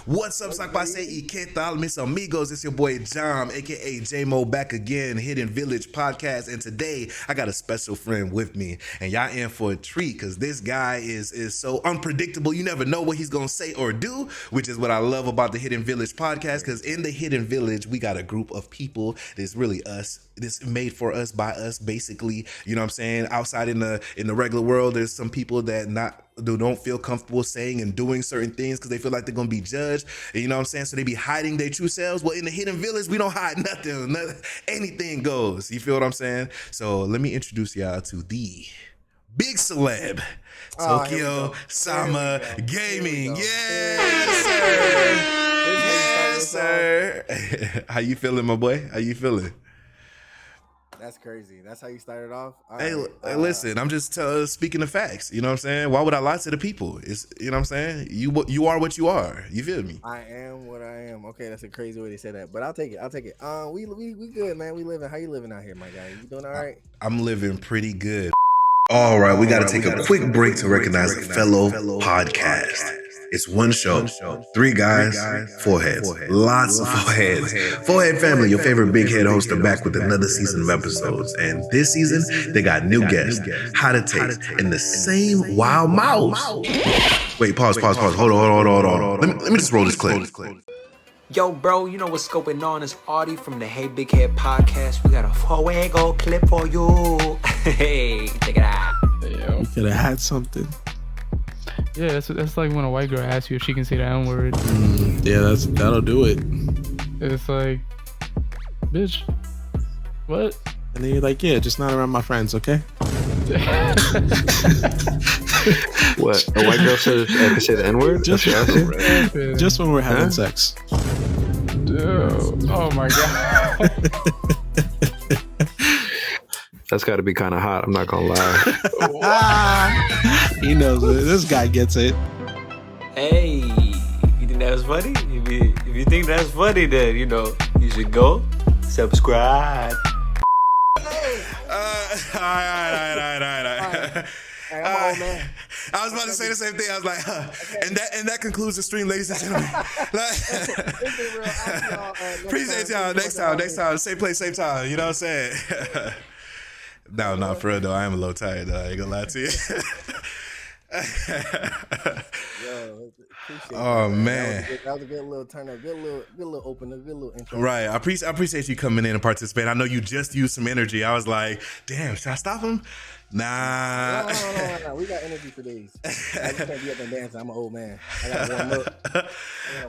What's up, Sakpase y qué tal, mis amigos? It's your boy Jam, aka J-Mo, back again, Hidden Village Podcast. And today I got a special friend with me, and y'all in for a treat because this guy is so unpredictable. You never know what he's gonna say or do, which is what I love about the Hidden Village Podcast. Because in the Hidden Village, we got a group of people that's really us. This made for us by us, basically. You know what I'm saying? Outside in the regular world, there's some people that don't feel comfortable saying and doing certain things because they feel like they're gonna be judged. And you know what I'm saying? So they be hiding their true selves. Well, in the Hidden Village, we don't hide nothing. Anything goes. You feel what I'm saying? So let me introduce y'all to the big celeb, Tokyo Sama Gaming. Yes, sir. Yes, sir. How you feeling, my boy? How you feeling? That's crazy. That's how you started off. Hey, listen, I'm just speaking the facts. You know what I'm saying? Why would I lie to the people? It's, you know what I'm saying? You are what you are. You feel me? I am what I am. Okay, that's a crazy way to say that, but I'll take it. We good, man. We living. How you living out here, my guy? You doing all right? I'm living pretty good. All right, we got to take a quick break to recognize a fellow podcast. It's one show, three guys, four heads, lots of foreheads. Forehead family, your favorite big head host are back with another season of episodes. And this season, they got new guests, how to taste, and the same wild mouse. Wait, pause. Hold on. Let me just roll this clip. Yo, bro, you know what's going on? It's Audie from the Hey Big Head Podcast. We got a fuego clip for you. Hey, check it out. You could have had something. Yeah, that's like when a white girl asks you if she can say the N-word. Yeah, that'll do it. It's like, bitch, what? And then you're like, yeah, just not around my friends, okay? What? A white girl says I can say the N-word? Just when we're having sex. Dude. Oh my god. That's got to be kind of hot. I'm not gonna lie. He knows it. This guy gets it. Hey, you think that was funny? If you think that's funny, then you should go subscribe. All right. Hey, I'm old, man. I was about to say the same thing. I was like, huh. Okay. And that concludes the stream, ladies and gentlemen. Appreciate y'all. Next time. Same place, same time. You know what I'm saying? No, for real though. I am a little tired though. I ain't gonna lie to you. Yo, oh man, that was a good little turn up, good little opener, good little intro. Right, I appreciate you coming in and participating. I know you just used some energy. I was like, damn, should I stop him? Nah. No. We got energy for days. I just can't be up and dancing. I'm an old man. I gotta warm up.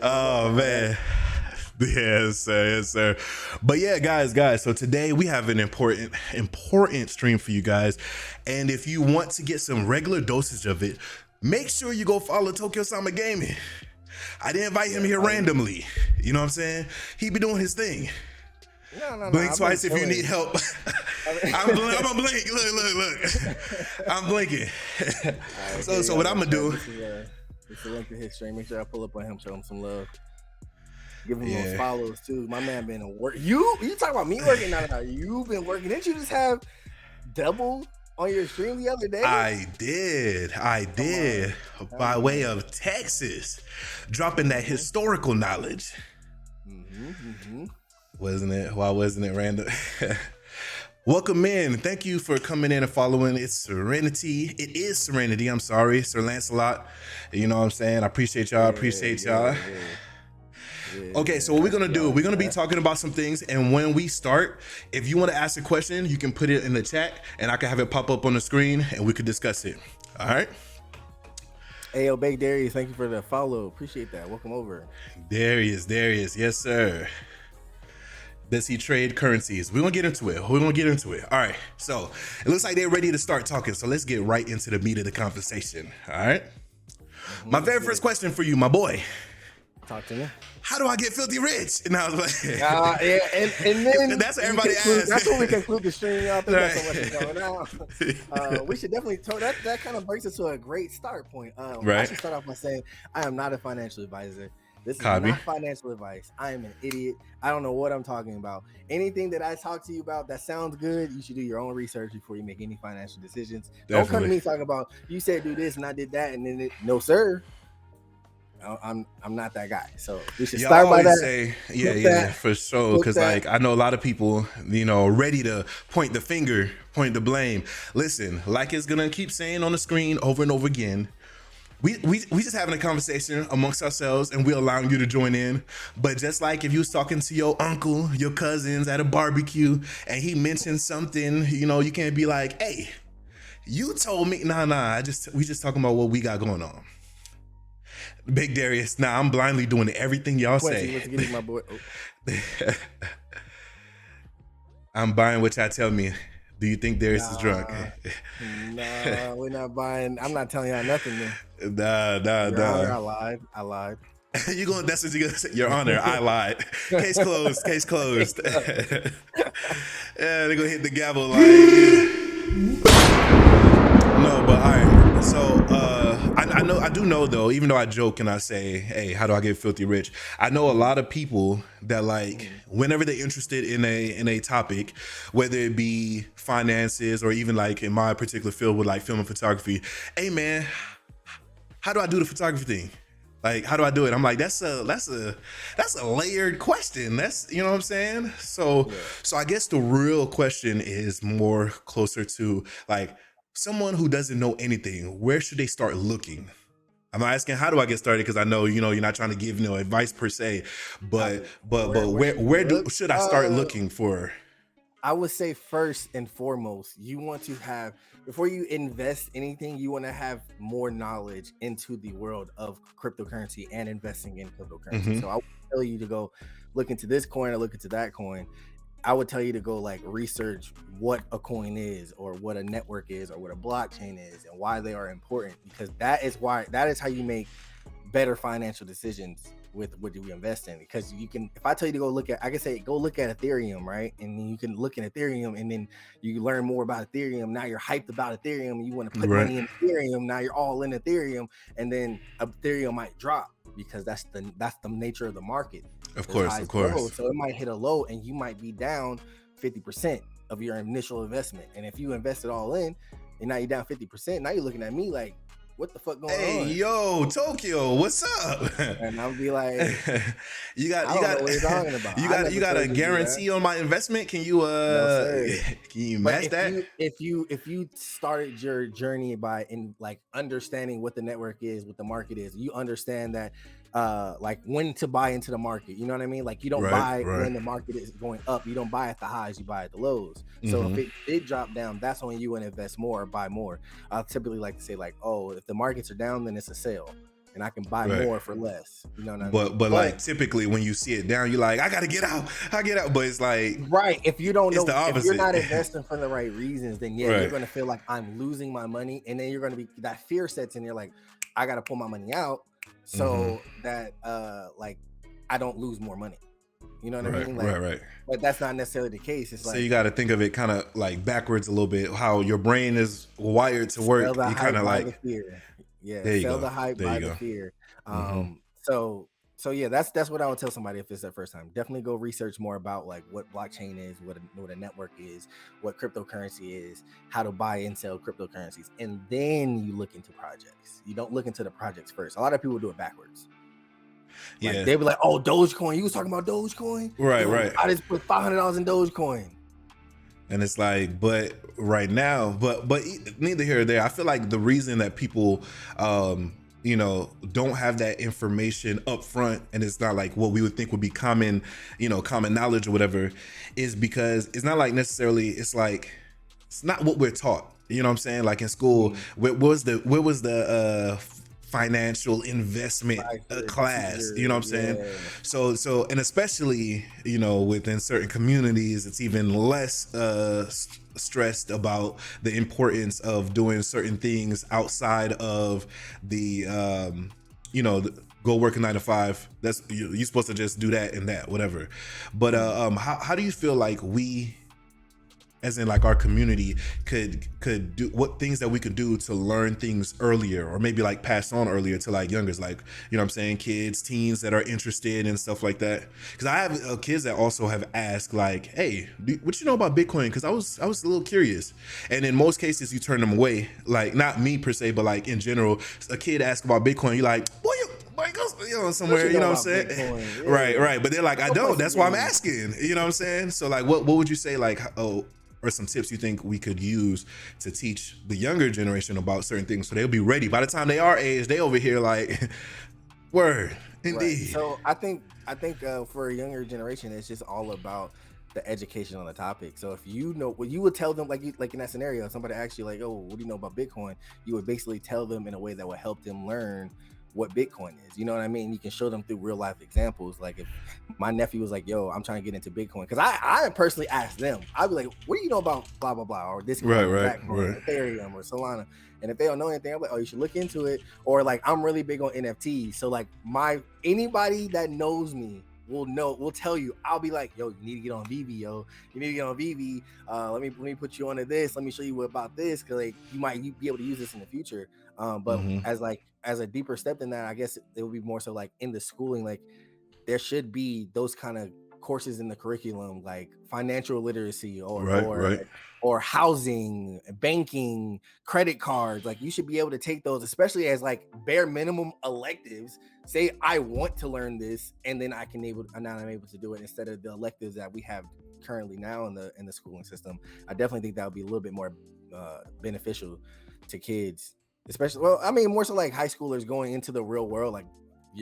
Oh man. Yes, sir. But yeah, guys. So today we have an important stream for you guys. And if you want to get some regular dosage of it, make sure you go follow Tokyo Sama Gaming. I didn't invite him here randomly. You know what I'm saying? He be doing his thing. No. Blink twice if you need help. I'm gonna blink. Look. I'm blinking. So what I'm gonna do? It's the link to his stream. Make sure I pull up on him, show him some love. Give him those follows too. My man been at work. You talking about me working? No. You've been working. Didn't you just have double on your stream the other day? I did. By way of Texas, dropping that historical knowledge. Mm-hmm. Wasn't it? Why wasn't it random? Welcome in. Thank you for coming in and following. It's Serenity. It is Serenity. I'm sorry, Sir Lancelot. You know what I'm saying? I appreciate y'all. Yeah. Okay, so what we're gonna do, we're gonna be talking about some things, and when we start, if you want to ask a question, you can put it in the chat and I can have it pop up on the screen and we could discuss it. All right. Hey, yo, Big Darius, thank you for the follow. Appreciate that. Welcome over. Darius, yes sir. Does he trade currencies? We're gonna get into it. All right, so it looks like they're ready to start talking, so let's get right into the meat of the conversation. All right. My very first question for you, my boy. Talk to me. How do I get filthy rich? And I was like, and then that's what everybody asks. That's when we conclude the stream. Y'all think that's so much going on. We should definitely talk. That kind of brings us to a great start point. I should start off by saying I am not a financial advisor. This is not financial advice. I am an idiot. I don't know what I'm talking about. Anything that I talk to you about that sounds good, you should do your own research before you make any financial decisions. Definitely. Don't come to me talking about you said do this and I did that and then no sir. I'm not that guy. So we should Y'all start by always that. say, yeah, for sure. Because like I know a lot of people, ready to point the finger, point the blame. Listen, like it's gonna keep saying on the screen over and over again. We just having a conversation amongst ourselves, and we're allowing you to join in. But just like if you was talking to your uncle, your cousins at a barbecue, and he mentioned something, you can't be like, "Hey, you told me." Nah. We just talking about what we got going on. Big Darius, I'm blindly doing everything y'all say. My boy. Oh. I'm buying what y'all tell me. Do you think Darius is drunk? Nah, we're not buying. I'm not telling y'all nothing, man. Nah. Your Honor, I lied. That's what you're gonna say. Your Honor, I lied. Case closed. Yeah, they're gonna hit the gavel like. No, but all right. So I do know though, even though I joke and I say, hey, how do I get filthy rich? I know a lot of people that like whenever they're interested in a topic, whether it be finances or even like in my particular field with like film and photography, hey man, how do I do the photography thing? Like, how do I do it? I'm like, that's a layered question. That's, you know what I'm saying? So I guess the real question is more closer to like someone who doesn't know anything. Where should they start looking? I'm not asking how do I get started because I know you're not trying to give advice per se, but where should I start looking for? I would say first and foremost, you want to have, before you invest anything, you want to have more knowledge into the world of cryptocurrency and investing in cryptocurrency. Mm-hmm. So I would tell you to go look into this coin or look into that coin. I would tell you to go like research what a coin is or what a network is or what a blockchain is and why they are important, because that is how you make better financial decisions with what do we invest in. Because you can, if I tell you to go look at, I can say, go look at Ethereum, right? And then you can look at Ethereum and then you learn more about Ethereum. Now you're hyped about Ethereum. You want to put money in Ethereum. Now you're all in Ethereum, and then Ethereum might drop because that's the nature of the market. Of course. So it might hit a low and you might be down 50% of your initial investment. And if you invested all in and now you're down 50%, now you're looking at me like, what the fuck going on? Hey, yo, Tokyo, what's up? And I'll be like, you got what you're talking about. You got a guarantee on my investment? Can you can you match that? If you started your journey by understanding what the network is, what the market is, you understand that like when to buy into the market, you know what I mean? Like you don't buy when the market is going up, you don't buy at the highs, you buy at the lows. So if it did drop down, that's when you want to invest more or buy more. I typically like to say like, oh, if the markets are down, then it's a sale and I can buy more for less. You know what I mean? But like typically when you see it down, you're like, I gotta get out. But it's like if you don't know, if you're not investing for the right reasons, then you're gonna feel like I'm losing my money, and then you're gonna be, that fear sets in. You're like, I gotta pull my money out so that like I don't lose more money. You know what I mean? Like, right. But that's not necessarily the case. It's like, so you got to think of it kind of like backwards a little bit. How your brain is wired to work. You kind of like, sell the hype by the fear. So yeah, that's what I would tell somebody if it's their first time. Definitely go research more about like what blockchain is, what a network is, what cryptocurrency is, how to buy and sell cryptocurrencies, and then you look into projects. You don't look into the projects first. A lot of people do it backwards. Like, they be like, "Oh, Dogecoin. You was talking about Dogecoin, right? I just put $500 in Dogecoin." And it's like, but right now, but neither here or there. I feel like the reason that people, don't have that information up front, and it's not like what we would think would be common knowledge or whatever, is because it's not like necessarily. It's like it's not what we're taught. You know what I'm saying? Like in school, where was the financial investment class, you know what I'm saying? So and especially within certain communities, it's even less stressed about the importance of doing certain things outside of the go work a 9-to-5. That's you're supposed to just do that and that, whatever. But how do you feel like we, as in like our community, could do what things that we could do to learn things earlier, or maybe like pass on earlier to like youngers, like, you know what I'm saying, kids, teens that are interested and stuff like that? Because I have kids that also have asked like, hey, what you know about Bitcoin? Because I was a little curious, and in most cases you turn them away. Like not me per se, but like in general, a kid asks about Bitcoin, you're like, boy, Might go, somewhere, you know what I'm saying? Yeah. Right. But they're like, I don't. That's why I'm asking. You know what I'm saying? So like, what would you say, like, or some tips you think we could use to teach the younger generation about certain things so they'll be ready by the time they are age? They over here like, word, indeed. Right. So I think for a younger generation, it's just all about the education on the topic. So if you know what you would tell them, like in that scenario, if somebody asks you like, oh, what do you know about Bitcoin? You would basically tell them in a way that would help them learn what Bitcoin is. You know what I mean? You can show them through real life examples. Like if my nephew was like, yo, I'm trying to get into Bitcoin, because I personally asked them, I'd be like, what do you know about blah blah blah, or this right, Ethereum or Solana? And if they don't know anything, I'm like, oh, you should look into it. Or like, I'm really big on NFTs, so like anybody that knows me will tell you. I'll be like, yo, you need to get on VV, yo. You need to get on VV. Let me put you onto this. Let me show you about this, because like you might be able to use this in the future. But as a deeper step than that, I guess it would be more so like in the schooling, like there should be those kind of courses in the curriculum, like financial literacy or housing, banking, credit cards. Like you should be able to take those, especially as like bare minimum electives. Say I want to learn this, and then I'm able to do it, instead of the electives that we have currently now in the schooling system. I definitely think that would be a little bit more beneficial to kids, especially, well, I mean, more so like high schoolers going into the real world. Like,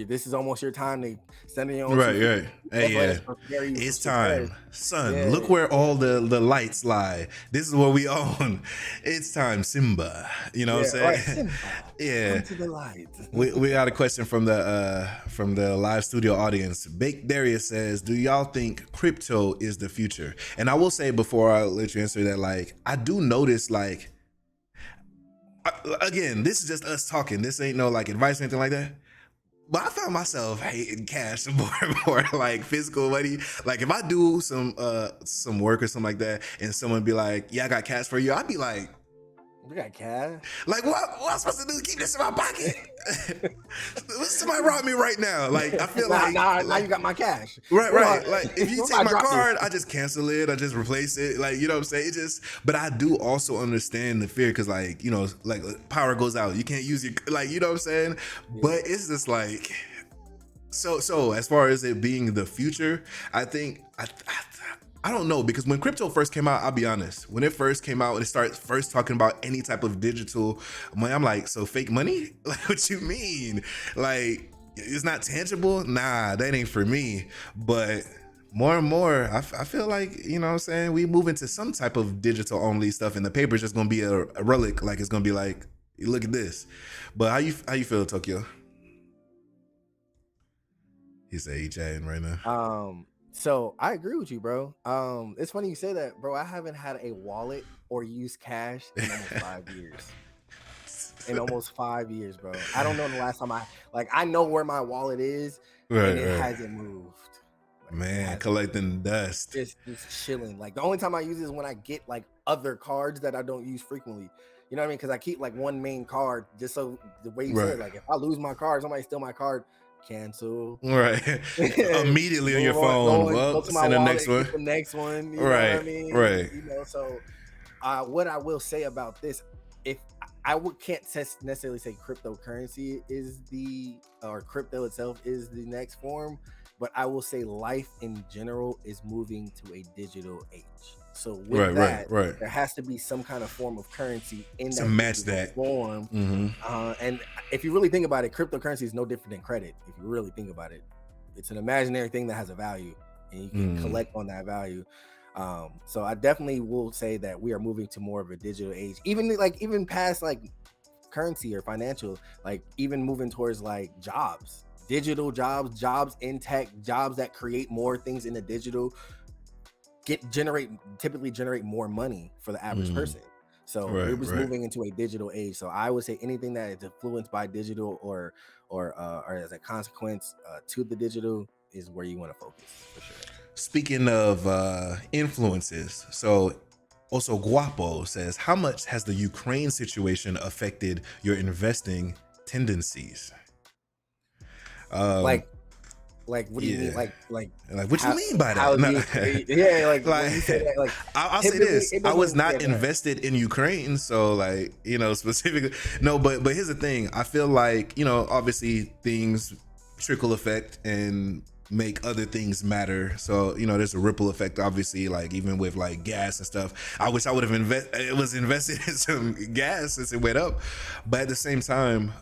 this is almost your time to stand on your own. Right. Hey, it's time, son. Yeah. Look where all the lights lie. This is what we own. It's time, Simba. You know what I'm saying? Right, Simba. Yeah. Come to the light. we got a question from the live studio audience. Bake Darius says, "Do y'all think crypto is the future?" And I will say, before I let you answer that, like, I do notice, like, again, this is just us talking. This ain't no like advice or anything like that. But I found myself hating cash more and more, like physical money. Like if I do some work or something like that, and someone be like, "Yeah, I got cash for you," I'd be like, "You got cash? Like what I'm supposed to do? Keep this in my pocket? Somebody rob me right now." Like I feel now you got my cash. Right. Like if you take my card, I just cancel it. I just replace it. Like, you know what I'm saying? But I do also understand the fear, because like, you know, like power goes out. You can't use your, like, you know what I'm saying? Yeah. But it's just like, so as far as it being the future, I think I don't know, because when crypto first came out, I'll be honest, when it first came out and it started first talking about any type of digital money, I'm like, so fake money? Like, what you mean? Like, it's not tangible? Nah, that ain't for me. But more and more, I feel like, you know what I'm saying, we move into some type of digital only stuff, and the paper's just gonna be a relic. Like, it's gonna be like, look at this. But how you feel, Tokyo? He said he chatting right now. So I agree with you, bro. It's funny you say that, bro. I haven't had a wallet or used cash in almost 5 years. In almost 5 years, bro. I don't know the last time I know where my wallet is, and it hasn't moved. Like, man, collecting dust. Just chilling. Like the only time I use it is when I get like other cards that I don't use frequently. You know what I mean? Because I keep like one main card, just so the way you said, like if I lose my card, somebody steal my card, cancel. Right. Immediately on your phone. Well, send the next one. The next one. You know what I mean? Right. You know, so what I will say about this, if can't necessarily say cryptocurrency is or crypto itself is the next form, but I will say life in general is moving to a digital age. So with that, there has to be some kind of form of currency in that to match that form. Mm-hmm. And if you really think about it, cryptocurrency is no different than credit. If you really think about it, it's an imaginary thing that has a value, and you can collect on that value. So I definitely will say that we are moving to more of a digital age, even past like currency or financial, like even moving towards like jobs, digital jobs in tech, jobs that create more things in the digital. Typically generate more money for the average person. So it was moving into a digital age. So I would say anything that is influenced by digital or as a consequence to the digital is where you want to focus for sure. Speaking of influences, so also Guapo says, how much has the Ukraine situation affected your investing tendencies? Like what do you mean? Like what you mean by that? I'll say this. I was not invested in Ukraine, so like, you know, specifically no, but here's the thing. I feel like, you know, obviously things trickle effect and make other things matter. So, you know, there's a ripple effect, obviously, like even with like gas and stuff. I wish I would have invested in some gas since it went up. But at the same time,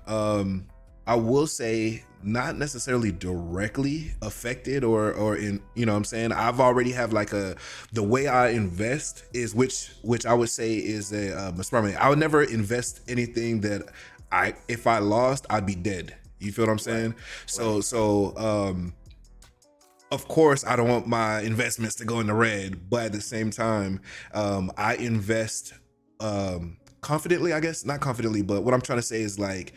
I will say not necessarily directly affected or in, you know what I'm saying? I've already have like the way I invest is which I would say is a smart money. I would never invest anything that if I lost, I'd be dead. You feel what I'm saying? So of course, I don't want my investments to go in the red, but at the same time, I invest confidently, I guess. Not confidently, but what I'm trying to say is like,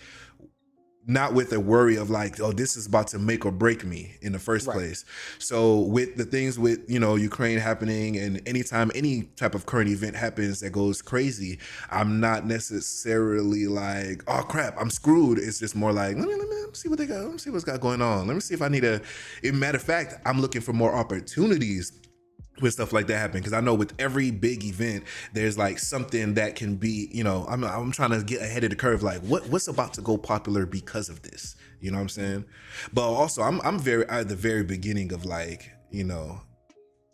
not with a worry of like, oh, this is about to make or break me in the first place. So with the things with, you know, Ukraine happening, and anytime any type of current event happens that goes crazy, I'm not necessarily like, oh crap, I'm screwed. It's just more like, let me see what they got. Let me see what's got going on. Let me see if I need a, matter of fact, I'm looking for more opportunities with stuff like that happen, because I know with every big event there's like something that can be, you know, I'm trying to get ahead of the curve, like what's about to go popular because of this, you know what I'm saying? But also I'm very at the very beginning of like, you know,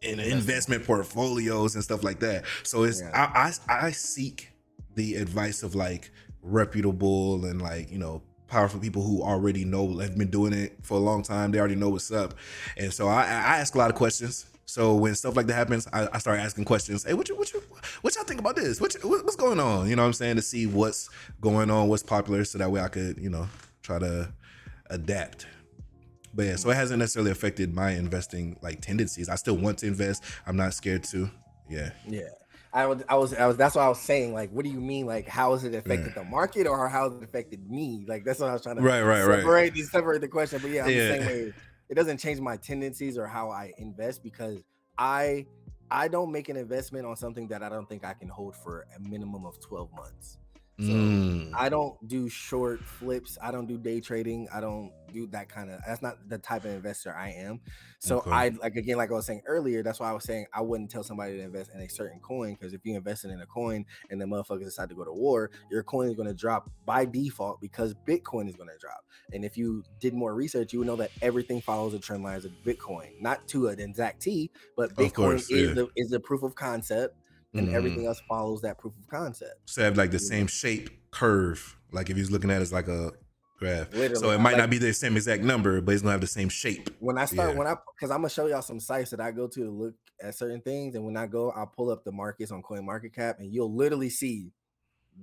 in investment portfolios and stuff like that. So it's I seek the advice of like reputable and like, you know, powerful people who already know, have been doing it for a long time. They already know what's up. And so I ask a lot of questions. So when stuff like that happens, I start asking questions. Hey, what y'all think about this? What's going on? You know what I'm saying? To see what's going on, what's popular, so that way I could, you know, try to adapt. But yeah, so it hasn't necessarily affected my investing like tendencies. I still want to invest. I'm not scared to. Yeah. Yeah. I was that's what I was saying. Like, what do you mean? Like, how has it affected the market, or how has it affected me? Like, that's what I was trying to separate the question. But yeah, I'm the same way. It doesn't change my tendencies or how I invest, because I don't make an investment on something that I don't think I can hold for a minimum of 12 months. So I don't do short flips. I don't do day trading. I don't do that kind of, that's not the type of investor I am. So I like I was saying earlier, that's why I was saying I wouldn't tell somebody to invest in a certain coin, because if you invested in a coin and the motherfuckers decide to go to war, your coin is going to drop by default, because Bitcoin is going to drop. And if you did more research, you would know that everything follows the trend lines of Bitcoin, not to an exact T, but Bitcoin is the proof of concept. And everything else follows that proof of concept. So have like the same shape curve. Like if you're looking at it as like a graph. Literally, so it might not be the same exact number, but it's gonna have the same shape. When I start, because I'm gonna show y'all some sites that I go to look at certain things, and when I go, I'll pull up the markets on CoinMarketCap, and you'll literally see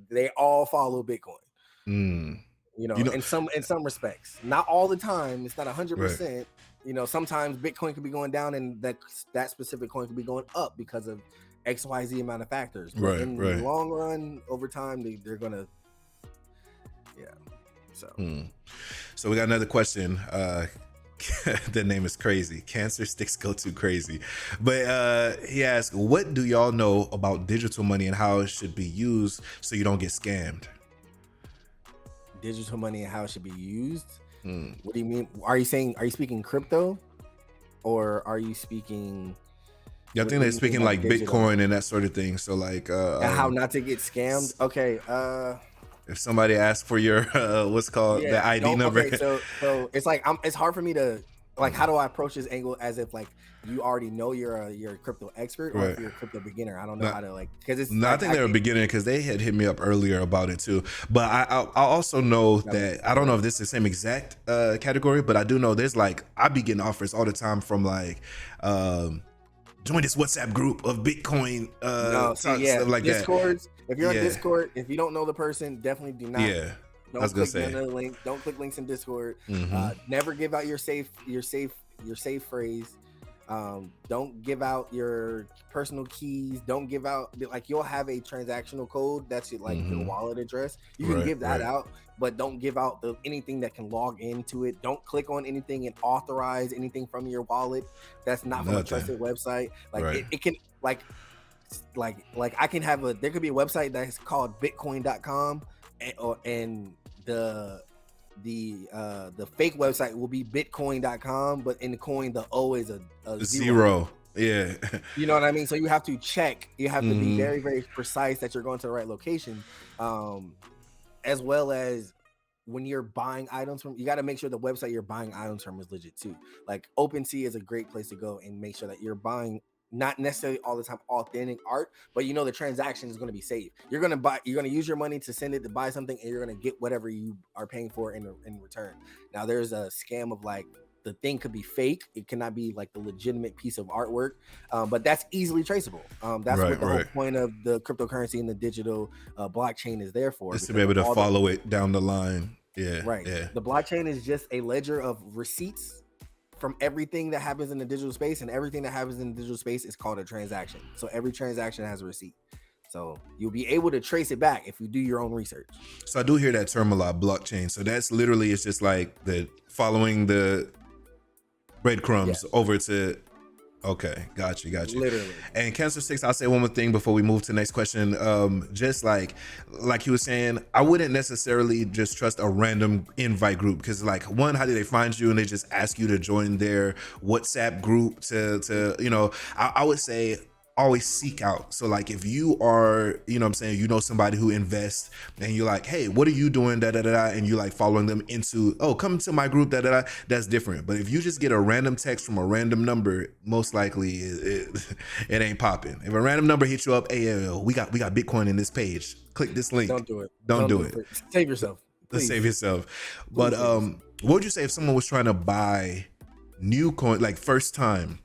they all follow Bitcoin. You know, in some respects, not all the time. It's not 100%. You know, sometimes Bitcoin could be going down, and that specific coin could be going up because of XYZ amount of factors. But in the long run, over time, they're gonna, So we got another question. The name is crazy. Cancer sticks go too crazy. But he asked, what do y'all know about digital money and how it should be used so you don't get scammed? Digital money and how it should be used? What do you mean? Are you speaking crypto, or are you speaking? Yeah, I think they're speaking like Bitcoin and that sort of thing. So like and how not to get scammed. Okay. If somebody asks for your the ID number. Okay, so it's like it's hard for me to like, how do I approach this angle as if like you already know you're a crypto expert, or if you're a crypto beginner? I don't know how to like, because it's I think they're a beginner, because they had hit me up earlier about it too. But I also know that I don't know if this is the same exact category, but I do know there's like, I be getting offers all the time from like join this WhatsApp group of Bitcoin stuff like Discords. If you're on Discord, if you don't know the person, definitely do not. Yeah. Don't click another link. Don't click links in Discord. Never give out your safe phrase. Don't give out your personal keys. Don't give out, like, you'll have a transactional code that's your wallet address. You can give that out, but don't give out anything that can log into it. Don't click on anything and authorize anything from your wallet that's not from a trusted website. Like it can like I can have there could be a website that's called bitcoin.com and the fake website will be bitcoin.com, but in the coin the O is a zero. Yeah. You know what I mean? So you have to check. You have to be very, very precise that you're going to the right location. As well as when you're buying items from, you got to make sure the website you're buying items from is legit too. Like OpenSea is a great place to go and make sure that you're buying not necessarily all the time authentic art, but you know the transaction is going to be safe. You're going to use your money to send it to buy something, and you're going to get whatever you are paying for in return. Now there's a scam of like the thing could be fake. It cannot be like the legitimate piece of artwork, but that's easily traceable. That's what the whole point of the cryptocurrency and the digital blockchain is there for. Just to be able to follow it down the line. Yeah. Right. Yeah. The blockchain is just a ledger of receipts from everything that happens in the digital space, and everything that happens in the digital space is called a transaction. So every transaction has a receipt. So you'll be able to trace it back if you do your own research. So I do hear that term a lot, blockchain. So that's literally, it's just like the following the breadcrumbs over to. Okay, got you. Literally. And Cancer 6, I'll say one more thing before we move to the next question. Just like he was saying, I wouldn't necessarily just trust a random invite group, because like, one, how do they find you? And they just ask you to join their WhatsApp group to you know, I would say always seek out. So like if you are, you know what I'm saying, you know somebody who invests and you're like, hey, what are you doing, and you like following them into, oh, come to my group, that's different. But if you just get a random text from a random number, most likely it ain't popping. If a random number hits you up, hey, we got Bitcoin in this page, click this link. Don't do it. Don't do it. Save yourself. Please. Save yourself. But what would you say if someone was trying to buy new coin, like first time?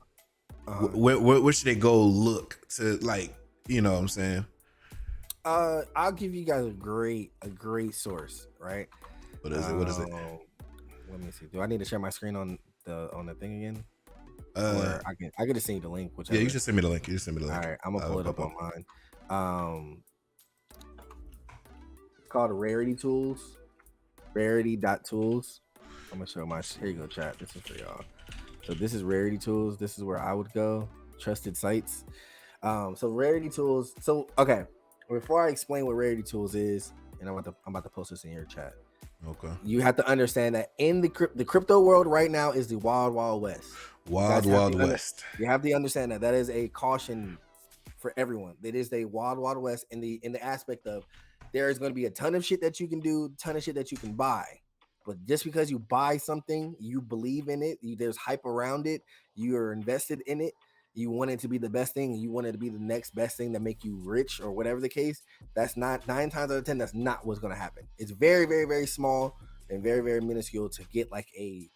Where should they go look to, like, you know what I'm saying? I'll give you guys a great source, right? What is it? Let me see. Do I need to share my screen on the thing again? Or I can just send you the link. Whichever. Yeah, you should send me the link. All right, I'm gonna pull it up on mine. It's called Rarity Tools. Rarity.tools. I'm gonna show here you go, chat. This is for y'all. So this is Rarity Tools. This is where I would go. Trusted sites. So Rarity Tools. So okay, before I explain what Rarity Tools is, and I'm about to post this in your chat. Okay. You have to understand that in the crypto world right now is the wild west. Wild west. You have to understand that is a caution for everyone. It is a wild west in the aspect of there is going to be a ton of shit that you can do, ton of shit that you can buy. But just because you buy something, you believe in it, there's hype around it, you're invested in it, you want it to be the best thing, and you want it to be the next best thing to make you rich or whatever the case, that's not 9 times out of 10, that's not what's going to happen. It's very, very, very small and very, very minuscule to get like a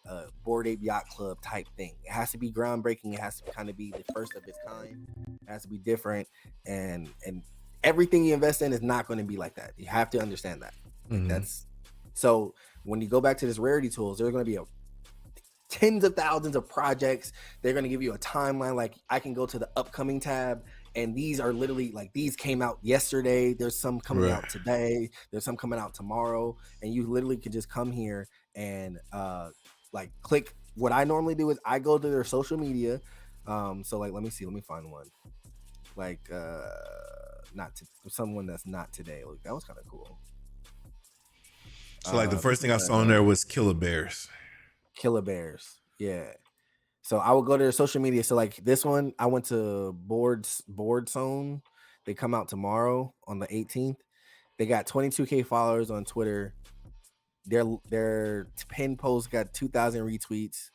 Bored Ape Yacht Club type thing. It has to be groundbreaking. It has to kind of be the first of its kind. It has to be different. And everything you invest in is not going to be like that. You have to understand that. Mm-hmm. So when you go back to this Rarity Tools, there's going to be tens of thousands of projects. They're going to give you a timeline. Like I can go to the upcoming tab, and these are literally like, these came out yesterday. There's some coming out today. There's some coming out tomorrow. And you literally could just come here and like click. What I normally do is I go to their social media. So like, let me find one. Like someone that's not today. Look, that was kind of cool. So like the first thing I saw in there was Killer Bears. Yeah. So I would go to their social media. So like this one, I went to Board Zone. They come out tomorrow on the 18th. They got 22K followers on Twitter. Their pin post got 2,000 retweets,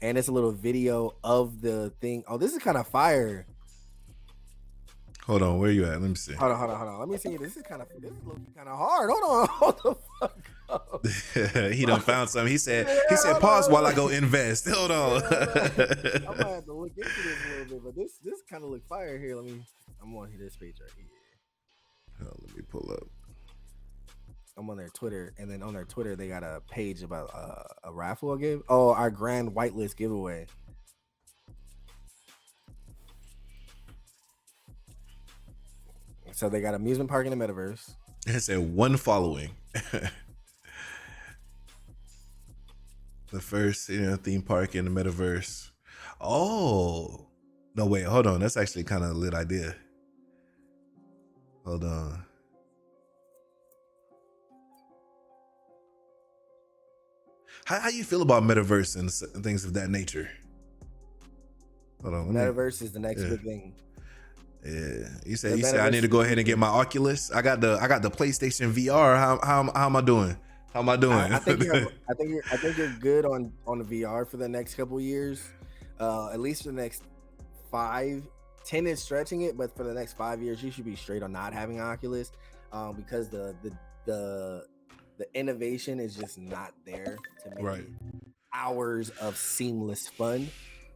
and it's a little video of the thing. Oh, this is kind of fire. Hold on, where you at? Let me see. Hold on. Let me see. This is looking kind of hard. Hold on. Hold the fuck up. He done found something. He said pause while I go invest. Hold on. I might have to look into this a little bit, but this kind of look fire here. I'm on this page right here. Let me pull up. I'm on their Twitter, and then on their Twitter they got a page about a raffle I gave. Oh, our grand whitelist giveaway. So they got amusement park in the metaverse. It said one following. The first, theme park in the metaverse. Oh, no, wait, hold on. That's actually kind of a lit idea. Hold on. How you feel about metaverse and things of that nature? Hold on. Metaverse is the next big thing. Yeah, you said I need to go ahead and get my Oculus. I got the PlayStation VR. How am I doing? How am I doing? I think you're good on the VR for the next couple years, at least for the next 5, 10 is stretching it, but for the next 5 years, you should be straight on not having Oculus, because the innovation is just not there to make it hours of seamless fun.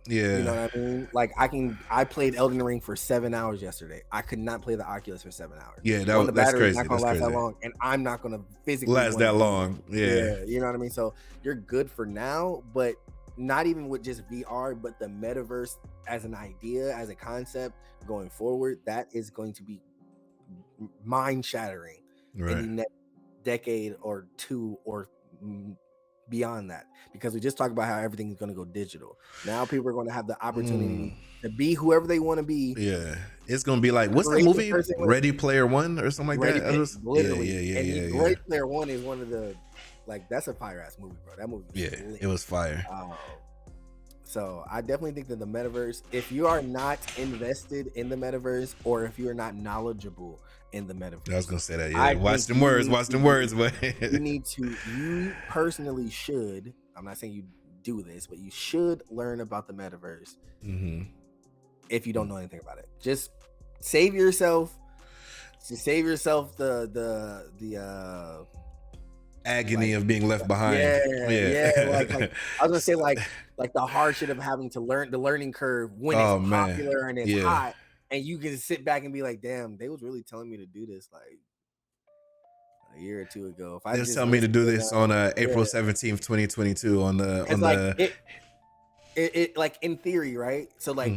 Yeah, you know what I mean. Like I played Elden Ring for 7 hours yesterday. I could not play the Oculus for 7 hours. Yeah, the that's battery's crazy. not gonna last that long, and I'm not gonna physically last that long. Yeah, you know what I mean. So you're good for now, but not even with just VR, but the metaverse as an idea, as a concept going forward, that is going to be mind shattering in the next decade or two or beyond that, because we just talked about how everything is going to go digital. Now people are going to have the opportunity to be whoever they want to be. Yeah, it's going to be like, what's that movie? Ready Player One or something like that? Literally. Yeah. Ready Player One is one of the, like, that's a fire ass movie, bro. That movie was lit. It was fire. So I definitely think that the metaverse, if you are not invested in the metaverse, or if you are not knowledgeable in the metaverse, I was gonna say that. Yeah, watch them words, but you personally should. I'm not saying you do this, but you should learn about the metaverse. If you don't know anything about it, just save yourself the agony of being left behind. Yeah. Like I was gonna say, like the hardship of having to learn the learning curve when it's popular and it's hot, and you can sit back and be like, damn, they was really telling me to do this like a year or two ago. If I just telling me to do this on April 17th, 2022 on the it like in theory, right? So like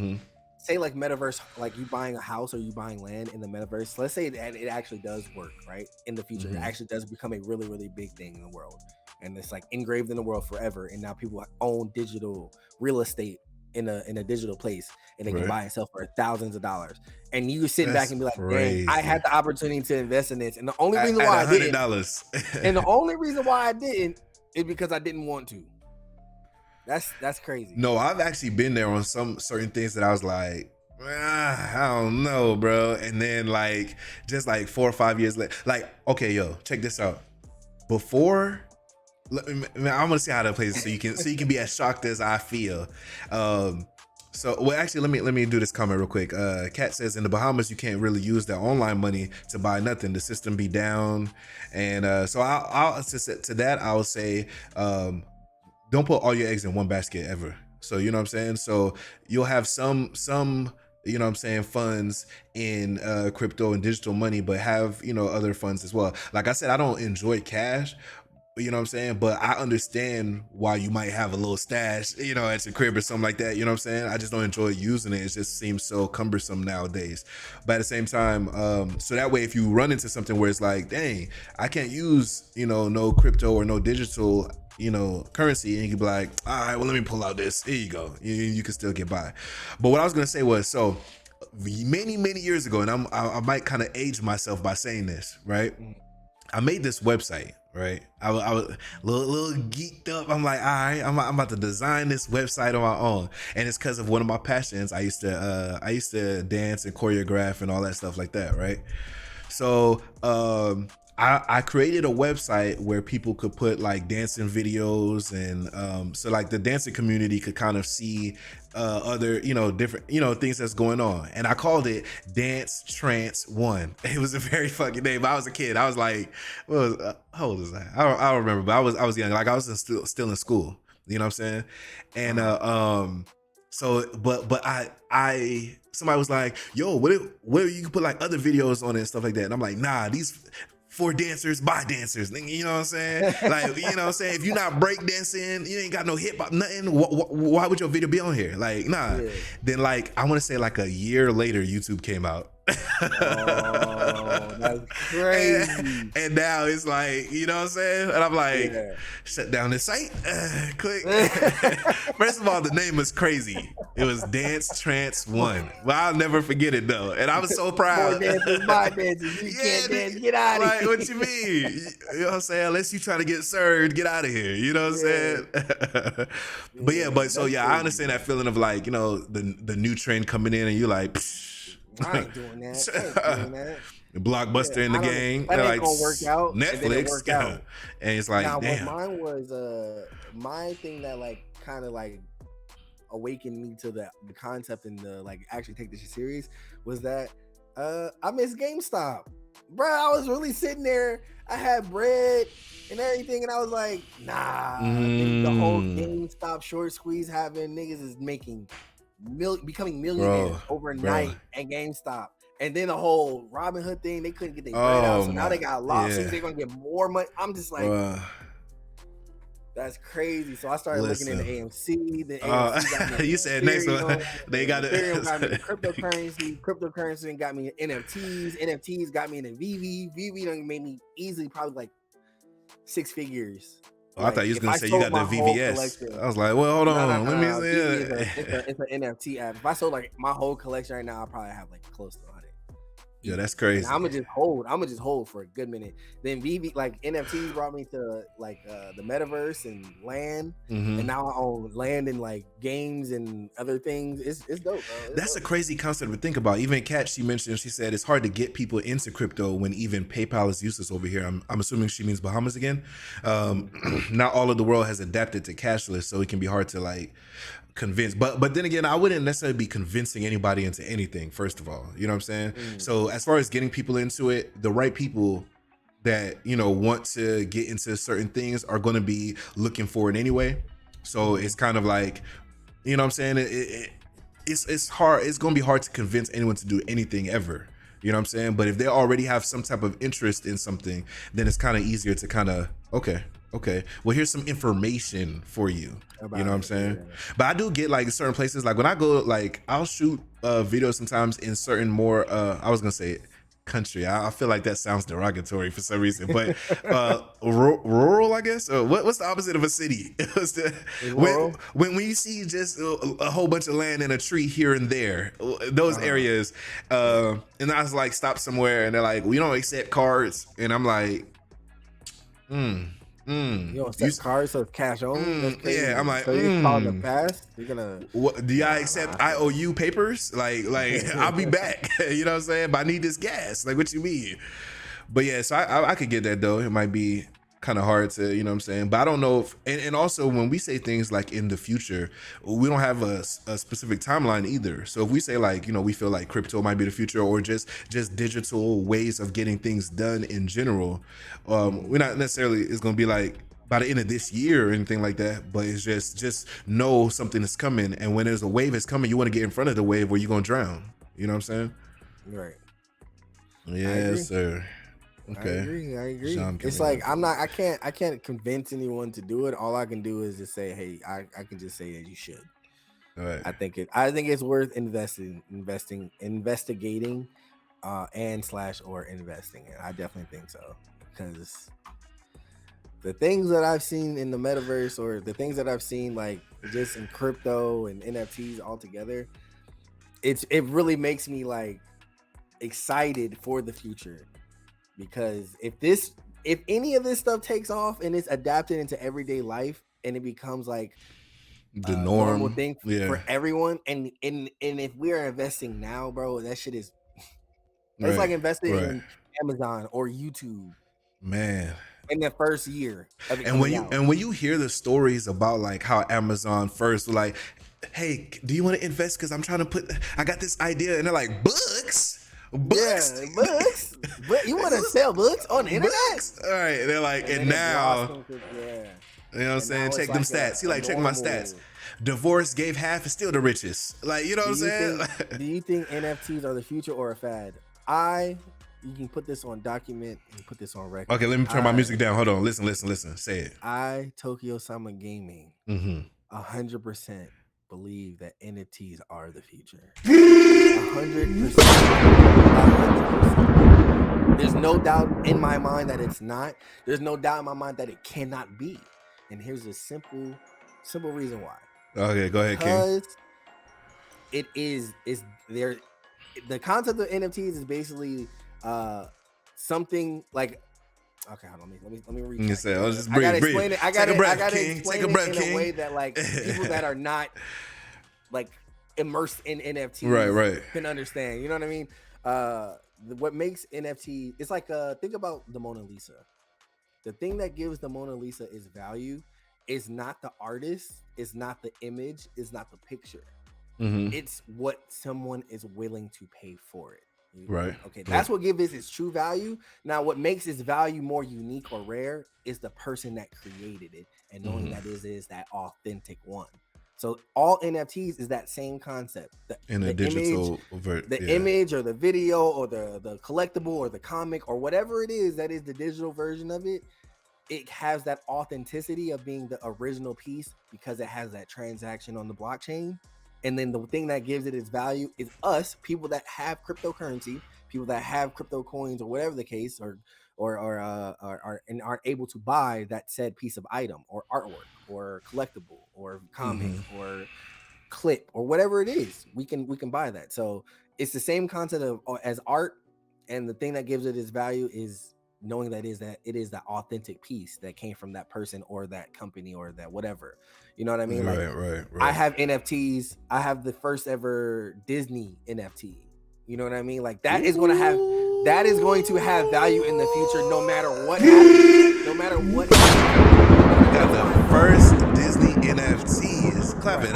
say like metaverse, like you buying a house or you buying land in the metaverse. Let's say that it actually does work, right? In the future, it actually does become a really, really big thing in the world, and it's like engraved in the world forever. And now people own digital real estate in a digital place, and they can buy and sell for thousands of dollars. And you sit back and be like, "Dang, I had the opportunity to invest in this, and the only reason why I didn't, and the only reason why I didn't is because I didn't want to." That's crazy. No, I've actually been there on some certain things that I was like, I don't know, bro. And then like just like 4 or 5 years later, like, okay, yo, check this out. Before, I'm gonna see how to play this so you can be as shocked as I feel. Actually, let me do this comment real quick. Kat says in the Bahamas you can't really use their online money to buy nothing. The system be down, and so I'll to that I'll say, don't put all your eggs in one basket ever. So, you know what I'm saying? So you'll have some, you know what I'm saying, funds in crypto and digital money, but have, you know, other funds as well. Like I said, I don't enjoy cash, you know what I'm saying? But I understand why you might have a little stash, you know, at your crib or something like that. You know what I'm saying? I just don't enjoy using it. It just seems so cumbersome nowadays. But at the same time, so that way, if you run into something where it's like, dang, I can't use, you know, no crypto or no digital, you know, currency, and you can be like, all right, well, let me pull out this. Here you go. You can still get by. But what I was gonna say was, so many years ago, and I might kind of age myself by saying this, right? I made this website, right? I was a little geeked up. I'm like, all right, I'm about to design this website on my own, and it's because of one of my passions. I used to dance and choreograph and all that stuff like that, right? So I created a website where people could put like dancing videos, and so like the dancing community could kind of see other, you know, different, you know, things that's going on. And I called it Dance Trance One. It was a very fucking name. I was a kid. I was like, how old was I? I don't remember, but I was young. Like I was still in school. You know what I'm saying? And so but I somebody was like, yo, what if you could put like other videos on it and stuff like that? And I'm like, nah, these for dancers by dancers, you know what I'm saying? Like, you know what I'm saying? If you're not break dancing, you ain't got no hip hop, nothing. Why would your video be on here? Like, nah. Yeah. Then like I want to say like a year later, YouTube came out. Oh, that's crazy. And now it's like, you know what I'm saying? And I'm like, shut down this site. Click. First of all, the name was crazy. It was Dance Trance One. Well, I'll never forget it though. And I was so proud. More dancers, my dancers. You can't dance. Get out of here. What you mean? You know what I'm saying? Unless you trying to get served, get out of here. You know what I'm saying? But I understand that feeling of like, you know, the new trend coming in and you're like, I ain't doing that. Blockbuster in the gang. That They're ain't like gonna work out. Netflix. And it's like, now, damn. what mine was, my thing that like kind of like awakened me to the concept and the like actually take this shit serious was that I miss GameStop. Bro, I was really sitting there. I had bread and everything, and I was like, nah. The whole GameStop short squeeze having niggas is making becoming millionaires overnight at GameStop. And then the whole Robin Hood thing, they couldn't get their bread out, so now they got lawsuits. They're gonna get more money. I'm just like, that's crazy. So I started looking into AMC. The AMC you said next one. They got Ethereum got me the cryptocurrency. Cryptocurrency got me NFTs. NFTs got me into VV. VV done made me easily probably like 6 figures. Oh, I thought you was gonna say you got the VVS. I was like, well, hold on. Let me see it. It's an NFT app. If I sold like my whole collection right now, I'll probably have like close to 100. Yeah, that's crazy. I'm gonna just hold for a good minute. Then VV, like NFTs brought me to like the metaverse and land, and now I own land and like games and other things. It's dope, bro. That's a crazy concept to think about. Even Kat, she mentioned, she said it's hard to get people into crypto when even PayPal is useless over here. I'm assuming she means Bahamas again. Not all of the world has adapted to cashless, so it can be hard to like convince, but then again, I wouldn't necessarily be convincing anybody into anything, first of all, you know what I'm saying? So as far as getting people into it, the right people that, you know, want to get into certain things are going to be looking for it anyway. So it's kind of like, you know what I'm saying, it's hard, it's going to be hard to convince anyone to do anything ever, you know what I'm saying? But if they already have some type of interest in something, then it's kind of easier to kind of, okay, well, here's some information for you. You know what I'm saying? Yeah. But I do get like certain places, like when I go, like I'll shoot videos sometimes in certain more, I was gonna say country. I feel like that sounds derogatory for some reason, but rural, I guess. What's the opposite of a city? when you see just a whole bunch of land and a tree here and there, those areas, and I was like, stop somewhere, and they're like, we don't accept cards, and I'm like, you don't accept cards, so it's cash only. Yeah, I'm like, so you're calling the past. You're gonna. What, do y'all accept IOU papers? Like I'll be back. You know what I'm saying? But I need this gas. Like, what you mean? But yeah, so I could get that though. It might be kind of hard to, you know what I'm saying? But I don't know if, and also when we say things like in the future, we don't have a specific timeline either. So if we say like, you know, we feel like crypto might be the future, or just digital ways of getting things done in general, we're not necessarily, it's going to be like by the end of this year or anything like that, but it's just know something is coming. And when there's a wave is coming, you want to get in front of the wave, or you're going to drown. You know what I'm saying? Right. Yes, sir. Okay. I agree. It's like I can't convince anyone to do it. All I can do is just say, hey, I can just say that you should. All right. I think it's worth investigating, or investing in. I definitely think so, because the things that I've seen in the metaverse, or the things that I've seen like just in crypto and NFTs all together, it really makes me like excited for the future. Because if any of this stuff takes off and it's adapted into everyday life, and it becomes like the normal thing for everyone, and if we are investing now, bro, that shit is it's like investing in Amazon or YouTube, man, in the first year of it. And when you hear the stories about like how Amazon first were like, hey, do you want to invest? Because I got this idea, and they're like, books. Yeah, books. But you want to sell books on the internet? All right, they're like, and now, you know what I'm saying? Check them stats. Check my stats. Divorce gave half is still the richest. Like, you know what I'm saying? Do you think NFTs are the future or a fad? You can put this on document and put this on record. Okay, let me turn my music down. Hold on. Listen. Say it. Tokyo Sama Gaming, 100% believe that NFTs are the future. 100%. There's no doubt in my mind that it's not. There's no doubt in my mind that it cannot be. And here's a simple reason why. Okay, go ahead, King. Because the concept of NFTs is basically something like, okay, hold on, let me read. I gotta explain it. I gotta explain it in a way that like people that are not like immersed in NFTs can understand. You know what I mean? what makes NFT, it's like think about the Mona Lisa. The thing that gives the Mona Lisa its value is not the artist, it's not the image, it's not the picture. It's what someone is willing to pay for it. Right. Okay, that's what gives it its true value. Now, what makes its value more unique or rare is the person that created it and knowing that is that authentic one. So all NFTs is that same concept. The digital image or the video or the collectible or the comic or whatever it is that is the digital version of it. It has that authenticity of being the original piece because it has that transaction on the blockchain. And then the thing that gives it its value is us, people that have cryptocurrency, people that have crypto coins or whatever the case, or and aren't able to buy that said piece of item or artwork or collectible or comic or clip or whatever it is. We can buy that. So it's the same concept as art, and the thing that gives it its value is knowing that it is that authentic piece that came from that person or that company or that whatever. You know what I mean? Right. I have NFTs. I have the first ever Disney NFT. You know what I mean? Like that is going to have value in the future, no matter what happens. No matter what happens. Got the first Disney NFTs. Clap it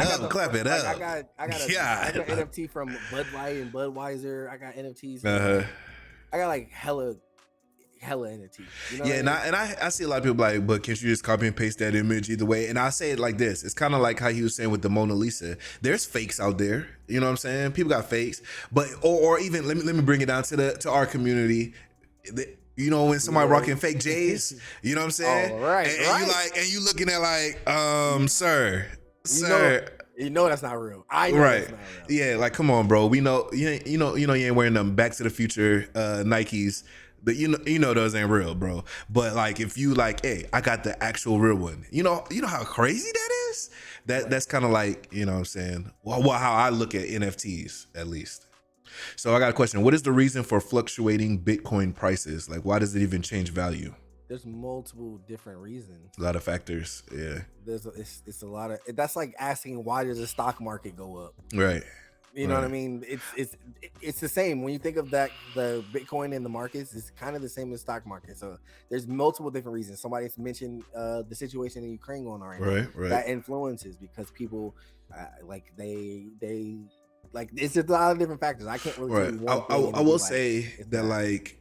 up. I got an NFT from Bud Light and Budweiser. I got NFTs. I got like hella NFTs. You know and I see a lot of people like, but can't you just copy and paste that image either way? And I say it like this. It's kind of like how he was saying with the Mona Lisa. There's fakes out there. You know what I'm saying? People got fakes. But or even let me bring it down to our community. You know, when somebody rocking fake J's, you know what I'm saying? Right. And you looking at like, sir. You know that's not real. I know that's not real. Yeah, like come on, bro. We know you ain't wearing them Back to the Future Nikes. But you know those ain't real, bro. But like if you like, hey, I got the actual real one. You know how crazy that is? That's kind of like, you know what I'm saying? Well, how I look at NFTs, at least. So I got a question. What is the reason for fluctuating Bitcoin prices? Like why does it even change value? There's multiple different reasons. A lot of factors, yeah. It's a lot of, that's like asking why does the stock market go up? Right. You know what I mean? It's the same when you think of that. The Bitcoin in the markets is kind of the same as stock market. So there's multiple different reasons. Somebody's mentioned the situation in Ukraine going on right now. That influences because people they it's just a lot of different factors. I can't really. Right. I will say that like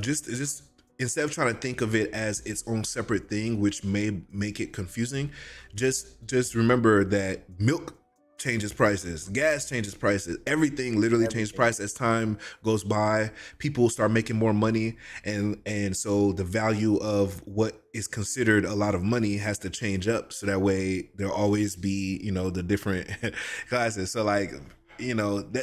just instead of trying to think of it as its own separate thing, which may make it confusing, just remember that milk changes prices, gas changes prices, everything literally changes price as time goes by. People start making more money, and so the value of what is considered a lot of money has to change up, so that way there'll always be the different classes. So like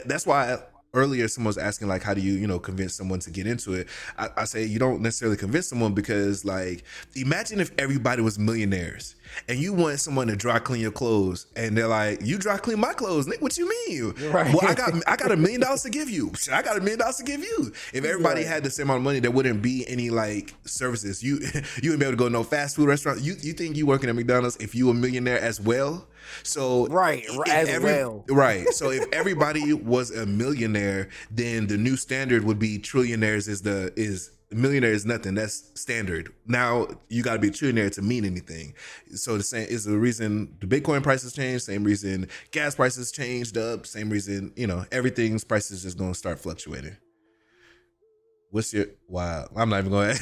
that's why earlier someone was asking like, how do you convince someone to get into it? I say you don't necessarily convince someone, because like imagine if everybody was millionaires and you want someone to dry clean your clothes and they're like, you dry clean my clothes, Nick, what you mean? Right. Well, I got $1 million to give you. I got $1 million to give you. If everybody had the same amount of money, there wouldn't be any like services. You wouldn't be able to go to no fast food restaurant. You think you working at McDonald's if you a millionaire as well? So right. So if everybody was a millionaire, then the new standard would be trillionaires is millionaire is nothing. That's standard. Now you got to be a trillionaire to mean anything. So the same is the reason the Bitcoin prices changed. Same reason gas prices changed up. Same reason everything's prices just going to start fluctuating. What's your wow? I'm not even going.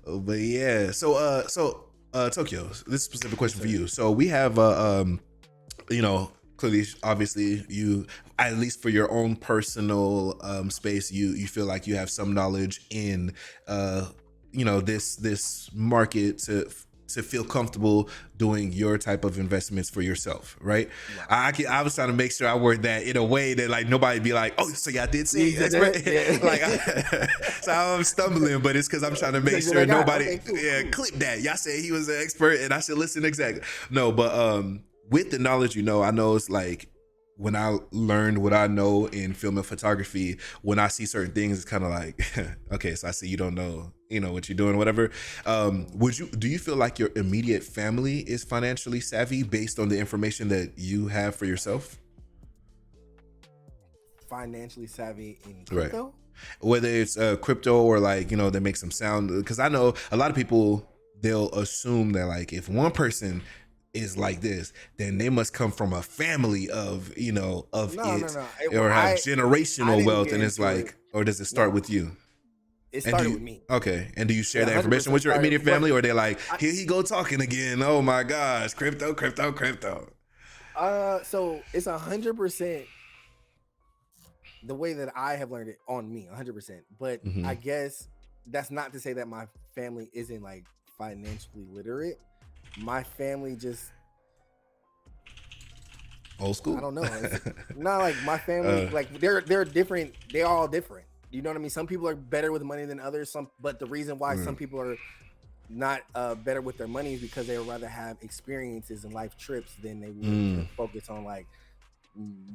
But yeah. So Tokyo, this is a specific question for you. So we have clearly, obviously, you, at least for your own personal space, you feel like you have some knowledge in this market to feel comfortable doing your type of investments for yourself, right? I was trying to make sure I word that in a way that like nobody be like, oh, so y'all did see expert? Yeah. So I'm stumbling, but it's because I'm trying to make sure nobody clip that. Y'all say he was an expert and I should listen exactly. No, but with the knowledge, I know it's like when I learned what I know in film and photography, when I see certain things, it's kind of like, okay, so I see you don't know, what you're doing, whatever. Do you feel like your immediate family is financially savvy based on the information that you have for yourself? financially savvy in crypto. Right. Whether it's crypto or like, you know, that makes them sound, because I know a lot of people, they'll assume that like if one person is like this, then they must come from a family of, you know, of or have generational wealth. And it's like, or does it start with you? It started with me. Okay. And do you share that information with your immediate family, or they're like, here he go talking again? Oh my gosh, crypto. So it's 100% the way that I have learned it on me, 100%. But I guess that's not to say that my family isn't like financially literate. My family just old school. I don't know. It's not like my family, like they're different. They're all different. You know what I mean? Some people are better with money than others. But the reason why some people are not better with their money is because they would rather have experiences and life trips than they really focus on like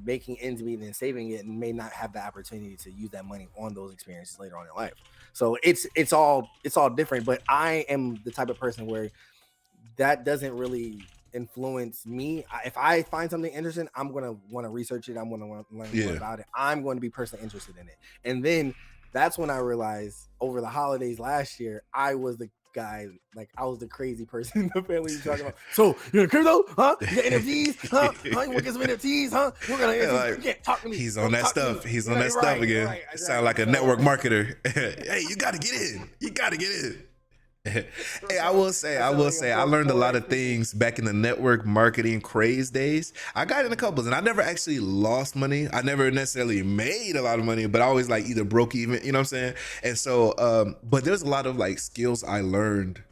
making ends meet and saving it, and may not have the opportunity to use that money on those experiences later on in life. So it's all different. But I am the type of person where that doesn't really influence me. If I find something interesting, I'm gonna want to research it. I'm gonna want to learn more about it. I'm going to be personally interested in it. And then that's when I realized over the holidays last year, I was the guy, like I was the crazy person in the family talking about. So you're in crypto, huh? You got NFTs, huh? You want to get some NFTs, huh? We're gonna you can't talk to me. He's on that stuff. He's on that stuff again. Right, exactly. Sound like a network marketer. Hey, you got to get in. Hey, I will say, I learned a lot of things back in the network marketing craze days. I got in a couple, and I never actually lost money. I never necessarily made a lot of money, but I always like either broke even, you know what I'm saying? And so, but there's a lot of like skills I learned,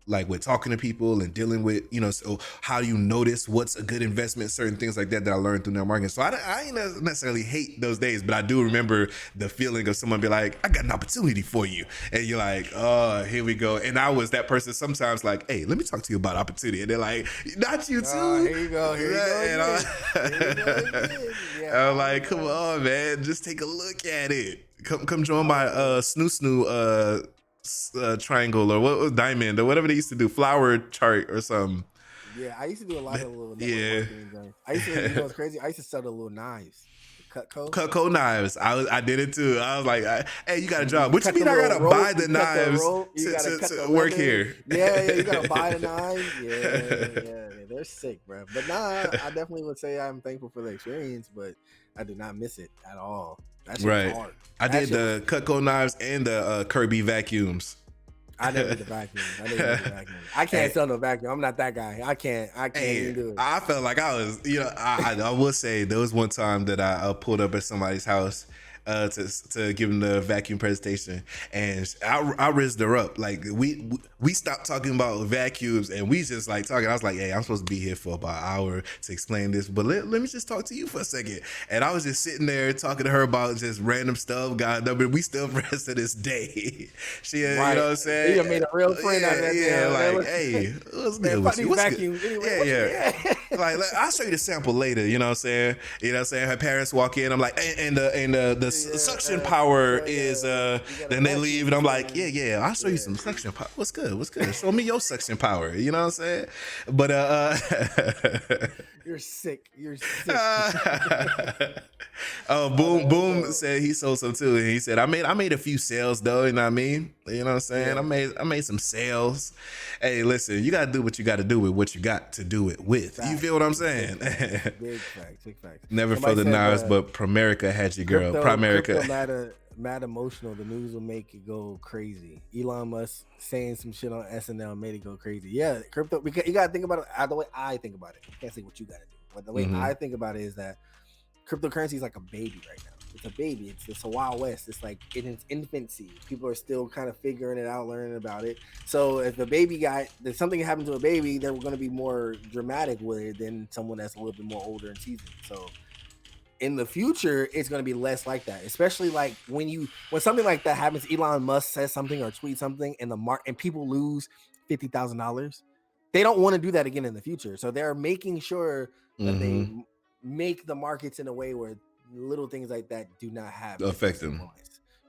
like with talking to people and dealing with, you know, so how you notice what's a good investment, certain things like that I learned through network marketing. So I ain't necessarily hate those days, but I do remember the feeling of someone be like, I got an opportunity for you. And you're like, oh, here we go. And I was that person sometimes like, hey, let me talk to you about opportunity. And they're like, not you too. Here you go. I'm like, come on, man, just take a look at it. Come join my snoo triangle or what was diamond or whatever they used to do, flower chart or something. Yeah, I used to do a lot of little I used to, you know what's crazy? I used to sell the little knives, Cutco knives. I did it too. I was like, hey, you got a job. What you mean I gotta buy the knives to work here? Yeah, you gotta buy the knives. Yeah, they're sick, bro. But I definitely would say I'm thankful for the experience, but I do not miss it at all. That shit was hard. I did the Cutco knives and the Kirby vacuums. I never did the vacuum. I can't sell no vacuum. I'm not that guy. I can't even do it. I felt like I was, you know, I will say there was one time that I pulled up at somebody's house to give them the vacuum presentation, and I rizzed her up. Like we stopped talking about vacuums and we just like talking. I was like, hey, I'm supposed to be here for about an hour to explain this, but let me just talk to you for a second. And I was just sitting there talking to her about just random stuff. God, I mean, we still friends to this day. She, you know what I'm saying? You made a real friend out of that. Yeah, like, hey, what's good with you? What's good? Anyway, yeah. Like, I'll show you the sample later. You know what I'm saying? You know what I'm saying? Her parents walk in. I'm like, and the suction power is then they leave, and I'm like, yeah, I'll show you some suction power. What's good? Show me your suction power. You know what I'm saying? But you're sick. Oh, Boom said he sold some too, and he said I made a few sales though. You know what I mean? You know what I'm saying? Yeah. I made some sales. Hey, listen, you gotta do what you gotta do with what you got to do it with. Facts. You feel what I'm saying? Big facts. Never for the knives, but Primerica had you, girl. Primerica. Mad emotional. The news will make it go crazy. Elon Musk saying some shit on SNL made it go crazy. Yeah, crypto. Because you gotta think about it the way I think about it. I can't say what you gotta do, but the way I think about it is that cryptocurrency is like a baby right now. It's a baby. It's a Wild West. It's like in its infancy. People are still kind of figuring it out, learning about it. So if if something happened to a baby, they're going to be more dramatic with it than someone that's a little bit more older and seasoned. So in the future, it's going to be less like that. Especially like when something like that happens, Elon Musk says something or tweets something, and people lose $50,000. They don't want to do that again in the future. So they're making sure that they make the markets in a way where little things like that do not have affect them.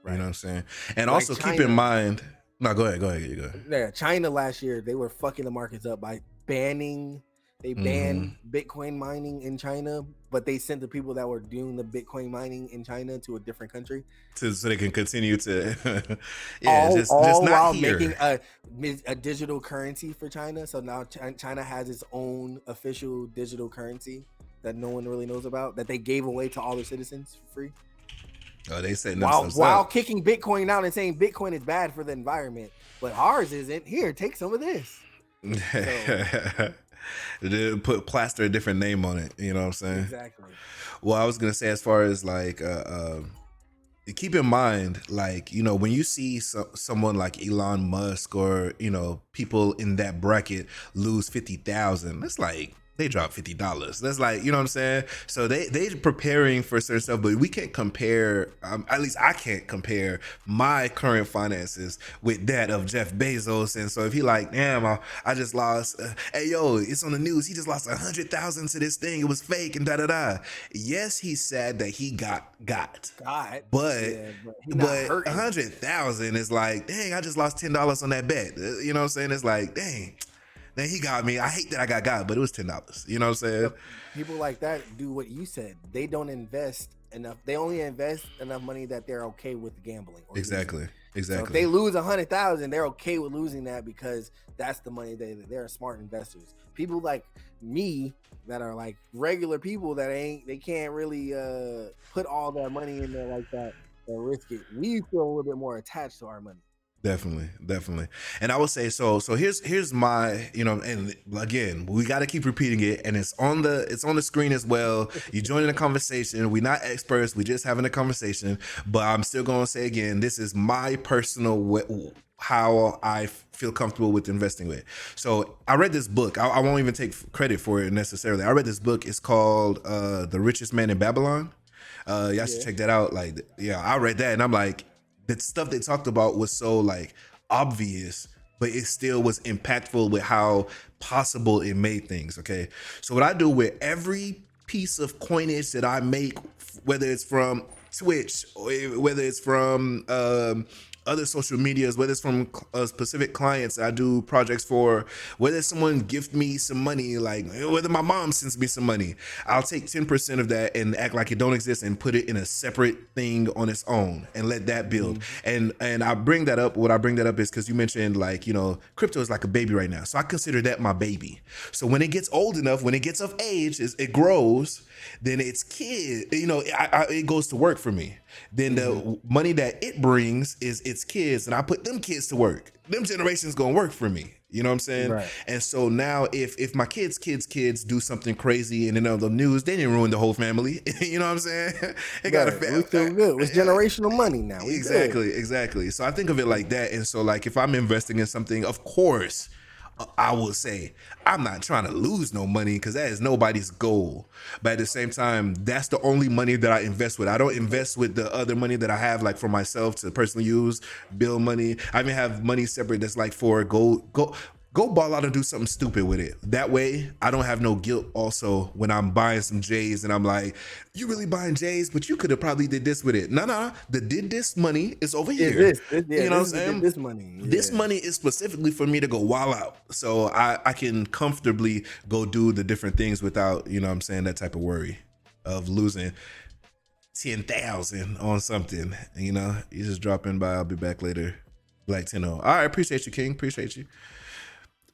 Right. You know what I'm saying? And like also China, keep in mind. No, go ahead. You go ahead. Yeah, China last year, they were fucking the markets up by banning They banned Bitcoin mining in China, but they sent the people that were doing the Bitcoin mining in China to a different country, so they can continue to, just all not while here. making a digital currency for China. So now China has its own official digital currency that no one really knows about, that they gave away to all their citizens for free. Oh, they setting themselves while up. kicking Bitcoin out and saying Bitcoin is bad for the environment, but ours isn't. Here, take some of this. They put plaster a different name on it. You know what I'm saying? Exactly. Well, I was gonna say, as far as like, keep in mind, like, you know, when you see someone like Elon Musk or, you know, people in that bracket lose 50,000, it's like they dropped $50. That's like, you know what I'm saying? So they preparing for certain stuff, but we can't compare. At least I can't compare my current finances with that of Jeff Bezos. And so if he like, damn, I just lost. Hey yo, it's on the news. He just lost 100,000 to this thing. It was fake and da da da. Yes, he said that he got, but 100,000 is like, dang, I just lost $10 on that bet. You know what I'm saying? It's like, dang. Then he got me. I hate that I got, but it was $10. You know what I'm saying? People like that do what you said. They don't invest enough. They only invest enough money that they're okay with gambling. Exactly. So if they lose 100,000, they're okay with losing that because that's the money they're smart investors. People like me that are like regular people that they can't really put all their money in there like that or risk it. We feel a little bit more attached to our money. Definitely. And I would say, so here's my, you know, and again, we got to keep repeating it, and it's on the screen as well. You joining the conversation. We're not experts. We just having a conversation, but I'm still going to say again, this is my personal how I feel comfortable with investing with. So I read this book. I won't even take credit for it necessarily. I read this book. It's called The Richest Man in Babylon. Y'all should check that out. Like, yeah, I read that and I'm like, the stuff they talked about was so like obvious, but it still was impactful with how possible it made things. Okay. So what I do with every piece of coinage that I make, whether it's from Twitch or whether it's from other social medias, whether it's from specific clients I do projects for, whether someone gift me some money, like whether my mom sends me some money, I'll take 10% of that and act like it don't exist and put it in a separate thing on its own and let that build. And I bring that up. What I bring that up is because you mentioned, like, you know, crypto is like a baby right now. So I consider that my baby. So when it gets old enough, when it gets of age, it grows, then its kid, you know, it goes to work for me. Then the money that it brings is its kids, and I put them kids to work. Them generations gonna work for me. You know what I'm saying? Right. And so now if my kids do something crazy and in the news, they didn't ruin the whole family. You know what I'm saying? It got we feel good. It's generational money now. Exactly. So I think of it like that. And so, like, if I'm investing in something, of course, I will say I'm not trying to lose no money because that is nobody's goal. But at the same time, that's the only money that I invest with. I don't invest with the other money that I have, like, for myself to personally use, bill money. I even have money separate that's like for go ball out and do something stupid with it. That way, I don't have no guilt also when I'm buying some J's and I'm like, you really buying J's, but you could have probably did this with it. No, the did this money is over here. You know what I'm saying? This money. Yeah. This money is specifically for me to go wild out. So I can comfortably go do the different things without, you know what I'm saying, that type of worry of losing 10,000 on something. You know, you just drop in by, I'll be back later. Black 10-0. All right, appreciate you, King. Appreciate you.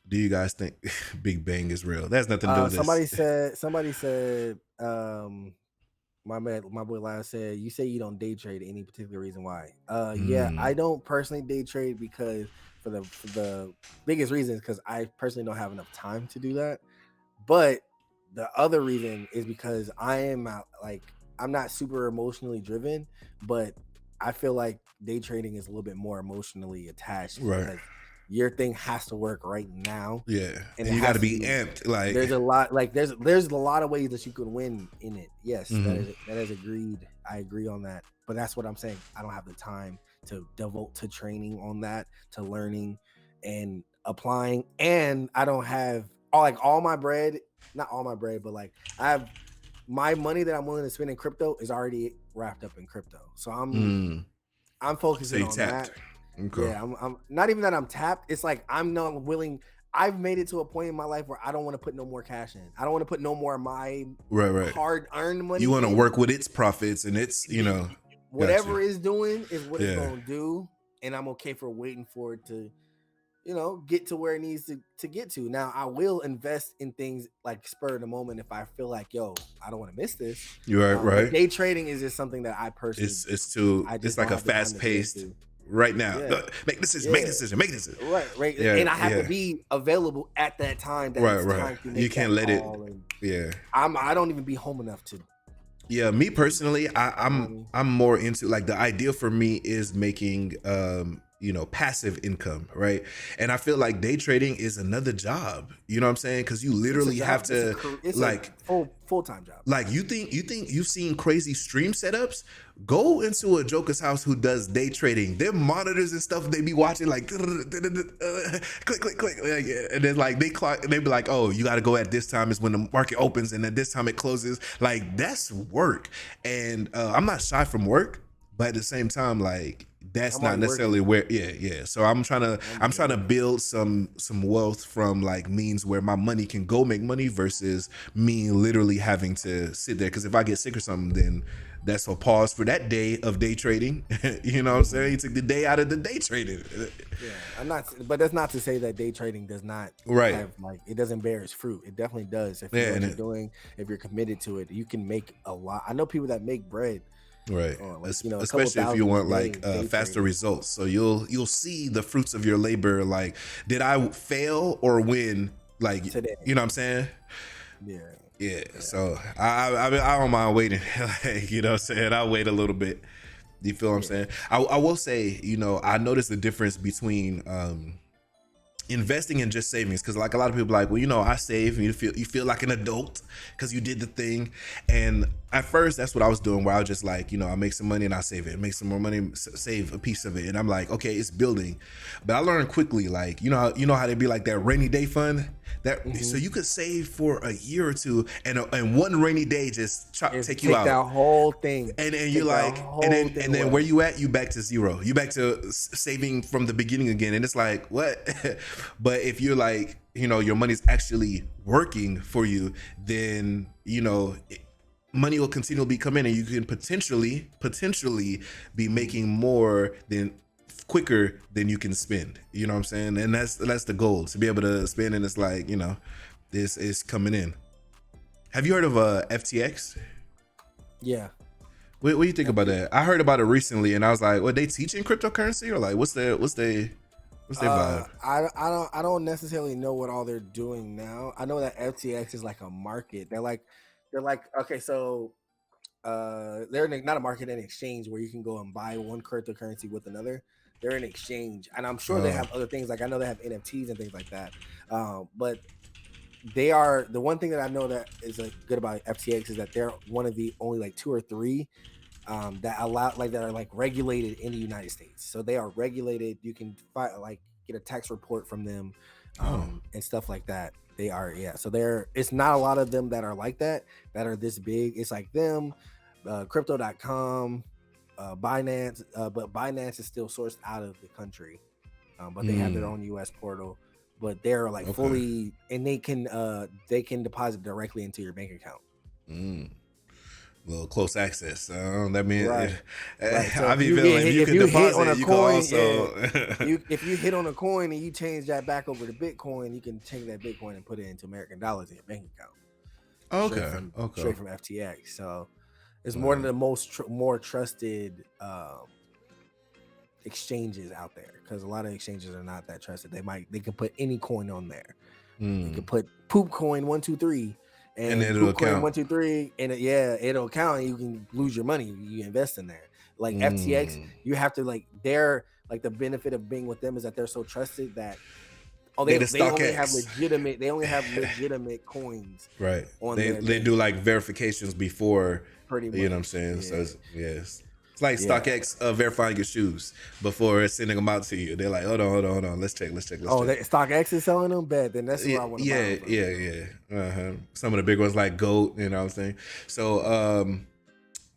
Do you guys think Big Bang is real? That's nothing to do with this. Somebody said, my boy Lyle said, you say you don't day trade. Any particular reason why? Yeah, I don't personally day trade because for the biggest reason is because I personally don't have enough time to do that. But the other reason is because I'm not super emotionally driven, but I feel like day trading is a little bit more emotionally attached. Right. Your thing has to work right now. Yeah, and you got to be amped. Like, there's a lot, like there's a lot of ways that you could win in it. Yes, that is agreed. I agree on that. But that's what I'm saying. I don't have the time to devote to training on that, to learning and applying, and I don't have all my bread. Not all my bread, but like I have my money that I'm willing to spend in crypto is already wrapped up in crypto. So I'm focusing on that. Okay. Yeah, I'm not even that I'm tapped. It's like I'm not willing. I've made it to a point in my life where I don't want to put no more cash in. I don't want to put no more of my right. hard-earned money. You want to work with its profits and its, whatever it's doing is what it's gonna do, and I'm okay for waiting for it to, get to where it needs to get to. Now I will invest in things like spur of the moment if I feel like, I don't want to miss this. You're right. Day trading is just something that I personally it's like a fast paced. Right now, make decision. Right. And I have to be available at that time. Right. You can't let it. I don't even be home enough to. Yeah, me personally, I'm more into, like, the idea for me is making passive income, right? And I feel like day trading is another job. You know what I'm saying? Because you literally have to, it's like, a full-time job. Like, you think you've seen crazy stream setups? Go into a joker's house who does day trading. Their monitors and stuff, they be watching like click, and then like they be like, oh, you got to go at this time is when the market opens, and at this time it closes. Like, that's work, and I'm not shy from work, but at the same time, like, that's not necessarily where. So I'm trying to build some wealth from, like, means where my money can go make money versus me literally having to sit there. Because if I get sick or something, then that's a pause for that day of day trading. You know what I'm saying? You took the day out of the day trading. Yeah, but that's not to say that day trading does not have, like, it doesn't bear its fruit. It definitely does. If you know what you're doing, if you're committed to it, you can make a lot. I know people that make bread. Right. Especially if you want, like, faster results. So you'll see the fruits of your labor. Like, did I fail or win? Like, today. You know what I'm saying? Yeah. So I don't mind waiting. Like, you know what I'm saying? I'll wait a little bit. You feel what I'm saying? I will say, I noticed the difference between investing and just savings, because, like, a lot of people are like, well, I save, and you feel like an adult because you did the thing. And at first, that's what I was doing, where I was just like, I make some money and I save it, make some more money, save a piece of it, and I'm like, okay, it's building. But I learned quickly, like, how they be like that rainy day fund, so you could save for a year or two, and one rainy day just take you out that whole thing, and you're like, and then where you at? You back to zero. You back to saving from the beginning again, and it's like, what? But if you're like, your money's actually working for you, then money will continually come in, and you can potentially be making more than quicker than you can spend. You know what I'm saying? And that's the goal, to be able to spend, and it's like, this is coming in. Have you heard of FTX? Yeah. What do you think about that? I heard about it recently, and I was like, what, they teaching cryptocurrency, or like what's their vibe? I don't necessarily know what all they're doing now. I know that FTX is like a market. They're like okay, so they're not a market, an exchange where you can go and buy one cryptocurrency with another. They're an exchange, and I'm sure they have other things. Like, I know they have NFTs and things like that. But they are, the one thing that I know that is good about FTX is that they're one of the only, like, 2 or 3 that allow, like, that are, like, regulated in the United States. So they are regulated. You can get a tax report from them, and stuff like that. They are, so it's not a lot of them that are like that are this big. It's like them, crypto.com, Binance, but Binance is still sourced out of the country, but they have their own US portal, but they're like fully, and they can deposit directly into your bank account. Little close access. That means right. So I be feeling if you can deposit, you can also. If you hit on a coin and you change that back over to Bitcoin, you can take that Bitcoin and put it into American dollars in your bank account. Straight from FTX. So it's one of the more trusted exchanges out there, because a lot of exchanges are not that trusted. They can put any coin on there. You can put poop coin 123. And then it'll count 1, 2, 3, and it'll count. And you can lose your money. You invest in there. Like FTX, you have to, like, they're like, the benefit of being with them is that they're so trusted that they only have legitimate coins. Right. They do, like, verifications before. Pretty much. You know what I'm saying? So it's like StockX verifying your shoes before sending them out to you. They're like, hold on. Let's check. StockX is selling them? Bad. Then that's what I want to buy. Yeah. Some of the big ones like GOAT, you know what I'm saying? So,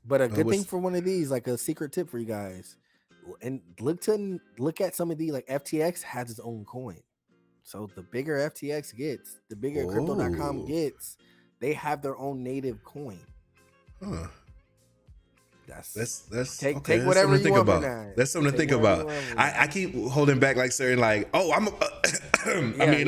but a good thing for one of these, like a secret tip for you guys, and look at some of these, like FTX has its own coin. So the bigger FTX gets, the bigger crypto.com gets, they have their own native coin. Huh. That's take okay. That's whatever something to you think want about. from that. That's something to think about. I keep holding back like certain like, oh, I'm I mean,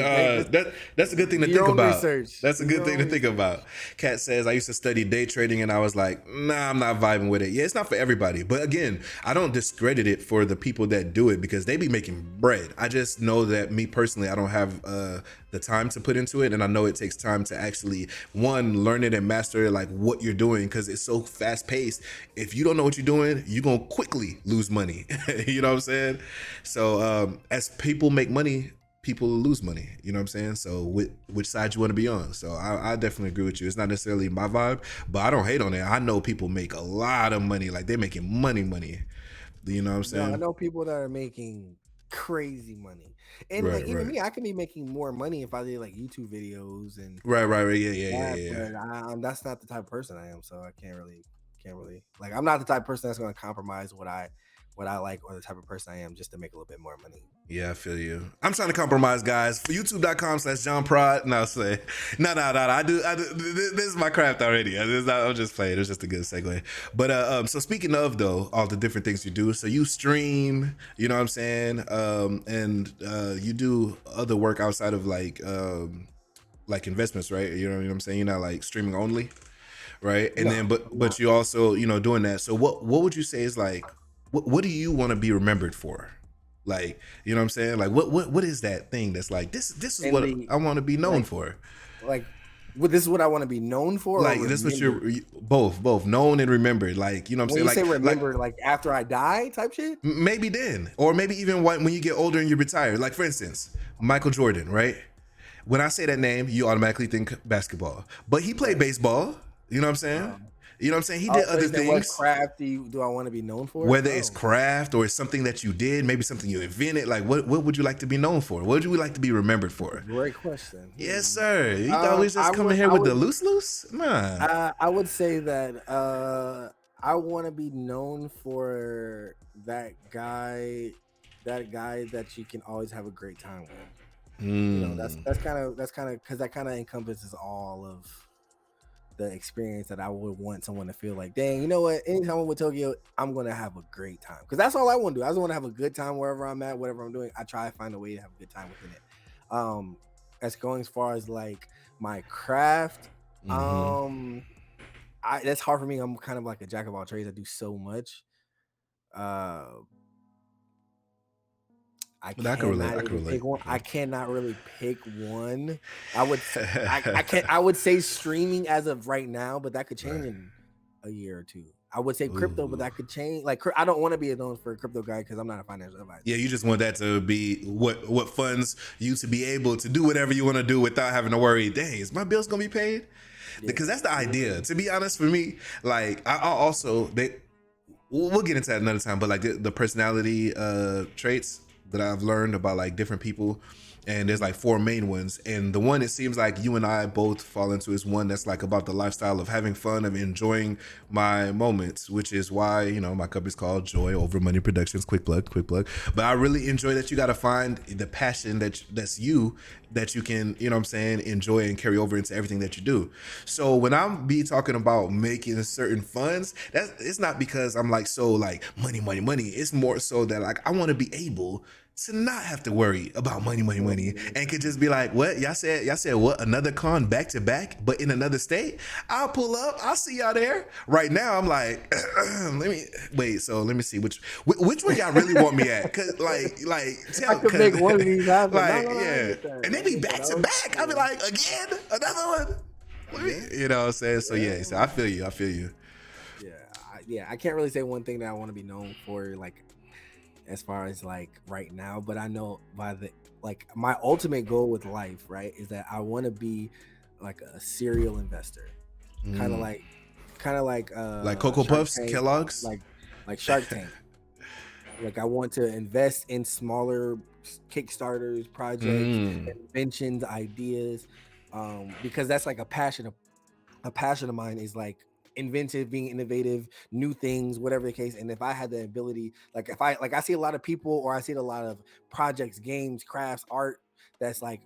that's a good thing to think about. Research. That's a good thing to think about. Kat says I used to study day trading and I was like, nah, I'm not vibing with it. Yeah, it's not for everybody. But again, I don't discredit it for the people that do it because they be making bread. I just know that me personally, I don't have the time to put into it, and I know it takes time to actually learn it and master like what you're doing because it's so fast paced. If you don't know what you're doing, you're gonna quickly lose money. You know what I'm saying? So as people make money, people lose money. You know what I'm saying? So which side you want to be on? So I definitely agree with you. It's not necessarily my vibe, but I don't hate on it. I know people make a lot of money, like they're making money. You know what I'm saying? No, I know people that are making crazy money, and like even me, I can be making more money if I did like YouTube videos and right, yeah. But that's not the type of person I am, so I can't really like. I'm not the type of person that's going to compromise what I like or the type of person I am just to make a little bit more money. Yeah, I feel you. I'm trying to compromise, guys. For youtube.com/JohnProd. No, say no. I do. This is my craft already. I'm just playing. It's just a good segue. But so speaking of though, all the different things you do. So you stream. You know what I'm saying? And you do other work outside of like investments, right? You know what I'm saying? You're not like streaming only, right? And then but you also doing that. So what would you say is like what do you want to be remembered for? Like, you know what I'm saying? Like, what is that thing that's like, this is what I want to be known for? Like, this is what I want to be known for? Like, this is what you're, both known and remembered. Like, you know what I'm saying? When you say remembered, like after I die type shit? Maybe then. Or maybe even when you get older and you retire. Like, for instance, Michael Jordan, right? When I say that name, you automatically think basketball. But he played baseball. You know what I'm saying? You know what I'm saying? He did other things. What craft do I want to be known for? Whether it's craft or it's something that you did, maybe something you invented. Like, what would you like to be known for? What would you like to be remembered for? Great question. Yes, sir. You thought we was just coming here with the loose? Nah. I would say that I want to be known for that guy that you can always have a great time with. You know, that's kind of because that kind of encompasses all of the experience that I would want someone to feel like, dang, you know what? Anytime I'm with Tokyo, I'm gonna have a great time because that's all I want to do. I just want to have a good time wherever I'm at, whatever I'm doing. I try to find a way to have a good time within it. As going as far as like my craft, that's hard for me. I'm kind of like a jack of all trades. I do so much. I cannot really pick one. I would say streaming as of right now, but that could change in a year or two. I would say crypto, but that could change. Like, I don't want to be known for a crypto guy because I'm not a financial advisor. Yeah, you just want that to be what funds you to be able to do whatever you want to do without having to worry. Dang, is my bills gonna be paid? Because that's the idea. To be honest, for me, like I also we'll get into that another time. But like the personality traits that I've learned about like different people, and there's like 4 main ones, and the one it seems like you and I both fall into is one that's like about the lifestyle of having fun, of enjoying my moments, which is why my cup is called Joy Over Money Productions. Quick plug. But I really enjoy that you got to find the passion that you can enjoy and carry over into everything that you do. So when I'm talking about making certain funds, it's not because I'm like so like money. It's more so that like I want to be able to not have to worry about money, and could just be like, what y'all said what, another con back to back, but in another state. I'll pull up. I'll see y'all there. Right now, I'm like, let me see which one y'all really want me at. Cause I could make one of these happen. And they be back to back. I'll be like, again, another one. You know what I'm saying? So yeah, so I feel you. Yeah, I can't really say one thing that I want to be known for, like, as far as like right now, but I know my ultimate goal with life, right, is that I want to be like a serial investor, kind of like Cocoa Puffs, Kellogg's, like Shark Tank. Like I want to invest in smaller Kickstarters, projects, inventions, ideas, because that's like a passion of mine, is like being innovative, new things, whatever the case. And if I had the ability, I see a lot of people, or I see a lot of projects, games, crafts, art, that's like,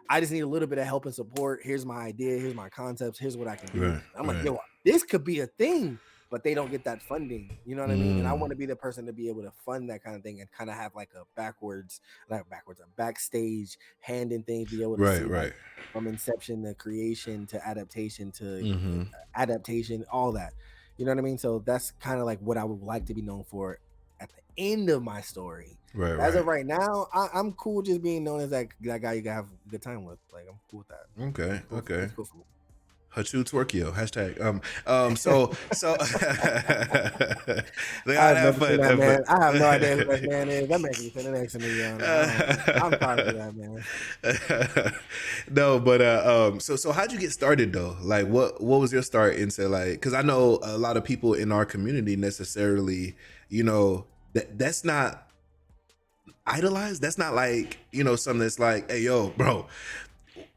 I just need a little bit of help and support. Here's my idea. Here's my concepts. Here's what I can do. I'm like, yo, this could be a thing, but they don't get that funding. You know what I mean? And I want to be the person to be able to fund that kind of thing and kind of have like a backstage hand in thing, be able to see like, from inception to creation to adaptation to adaptation, all that. You know what I mean? So that's kind of like what I would like to be known for at the end of my story. As of right now, I'm cool just being known as that guy you can have a good time with. Like, I'm cool with that. Okay. Cool. Hachu Twerkio hashtag. So I have no idea who that man is. That man can sitting next to me. I'm sorry for that, man. No, but so how'd you get started though? Like, what was your start into, like? Because I know a lot of people in our community necessarily, you know, that's not idolized. That's not like, you know, something that's like, hey, yo, bro.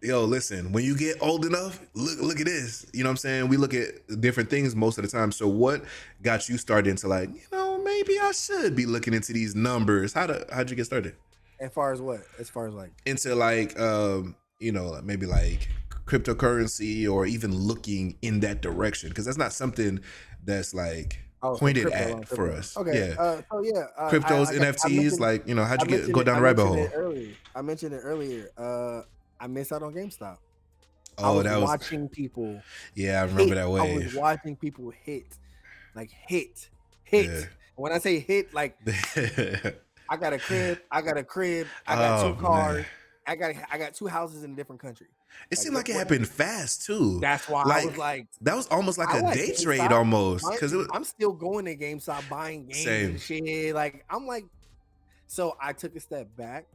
Yo, listen, when you get old enough, look at this. You know what I'm saying? We look at different things most of the time. So what got you started into like, you know, maybe I should be looking into these numbers? How'd you get started? As far as what? As far as like into like you know, maybe like cryptocurrency or even looking in that direction, because that's not something that's like pointed at for us. Okay. Cryptos, NFTs, like, you know, how'd you go down the rabbit hole? I mentioned it earlier. I missed out on GameStop. Oh, I was watching people. Yeah, I remember that wave. I was watching people hit. Yeah. When I say hit, like I got a crib. I got two cars. Man. I got two houses in a different country. It seemed like it happened fast too. That's why I was like, that was almost like a day trade almost. Because I'm still going to GameStop buying games and shit. Like, I'm like, so I took a step back.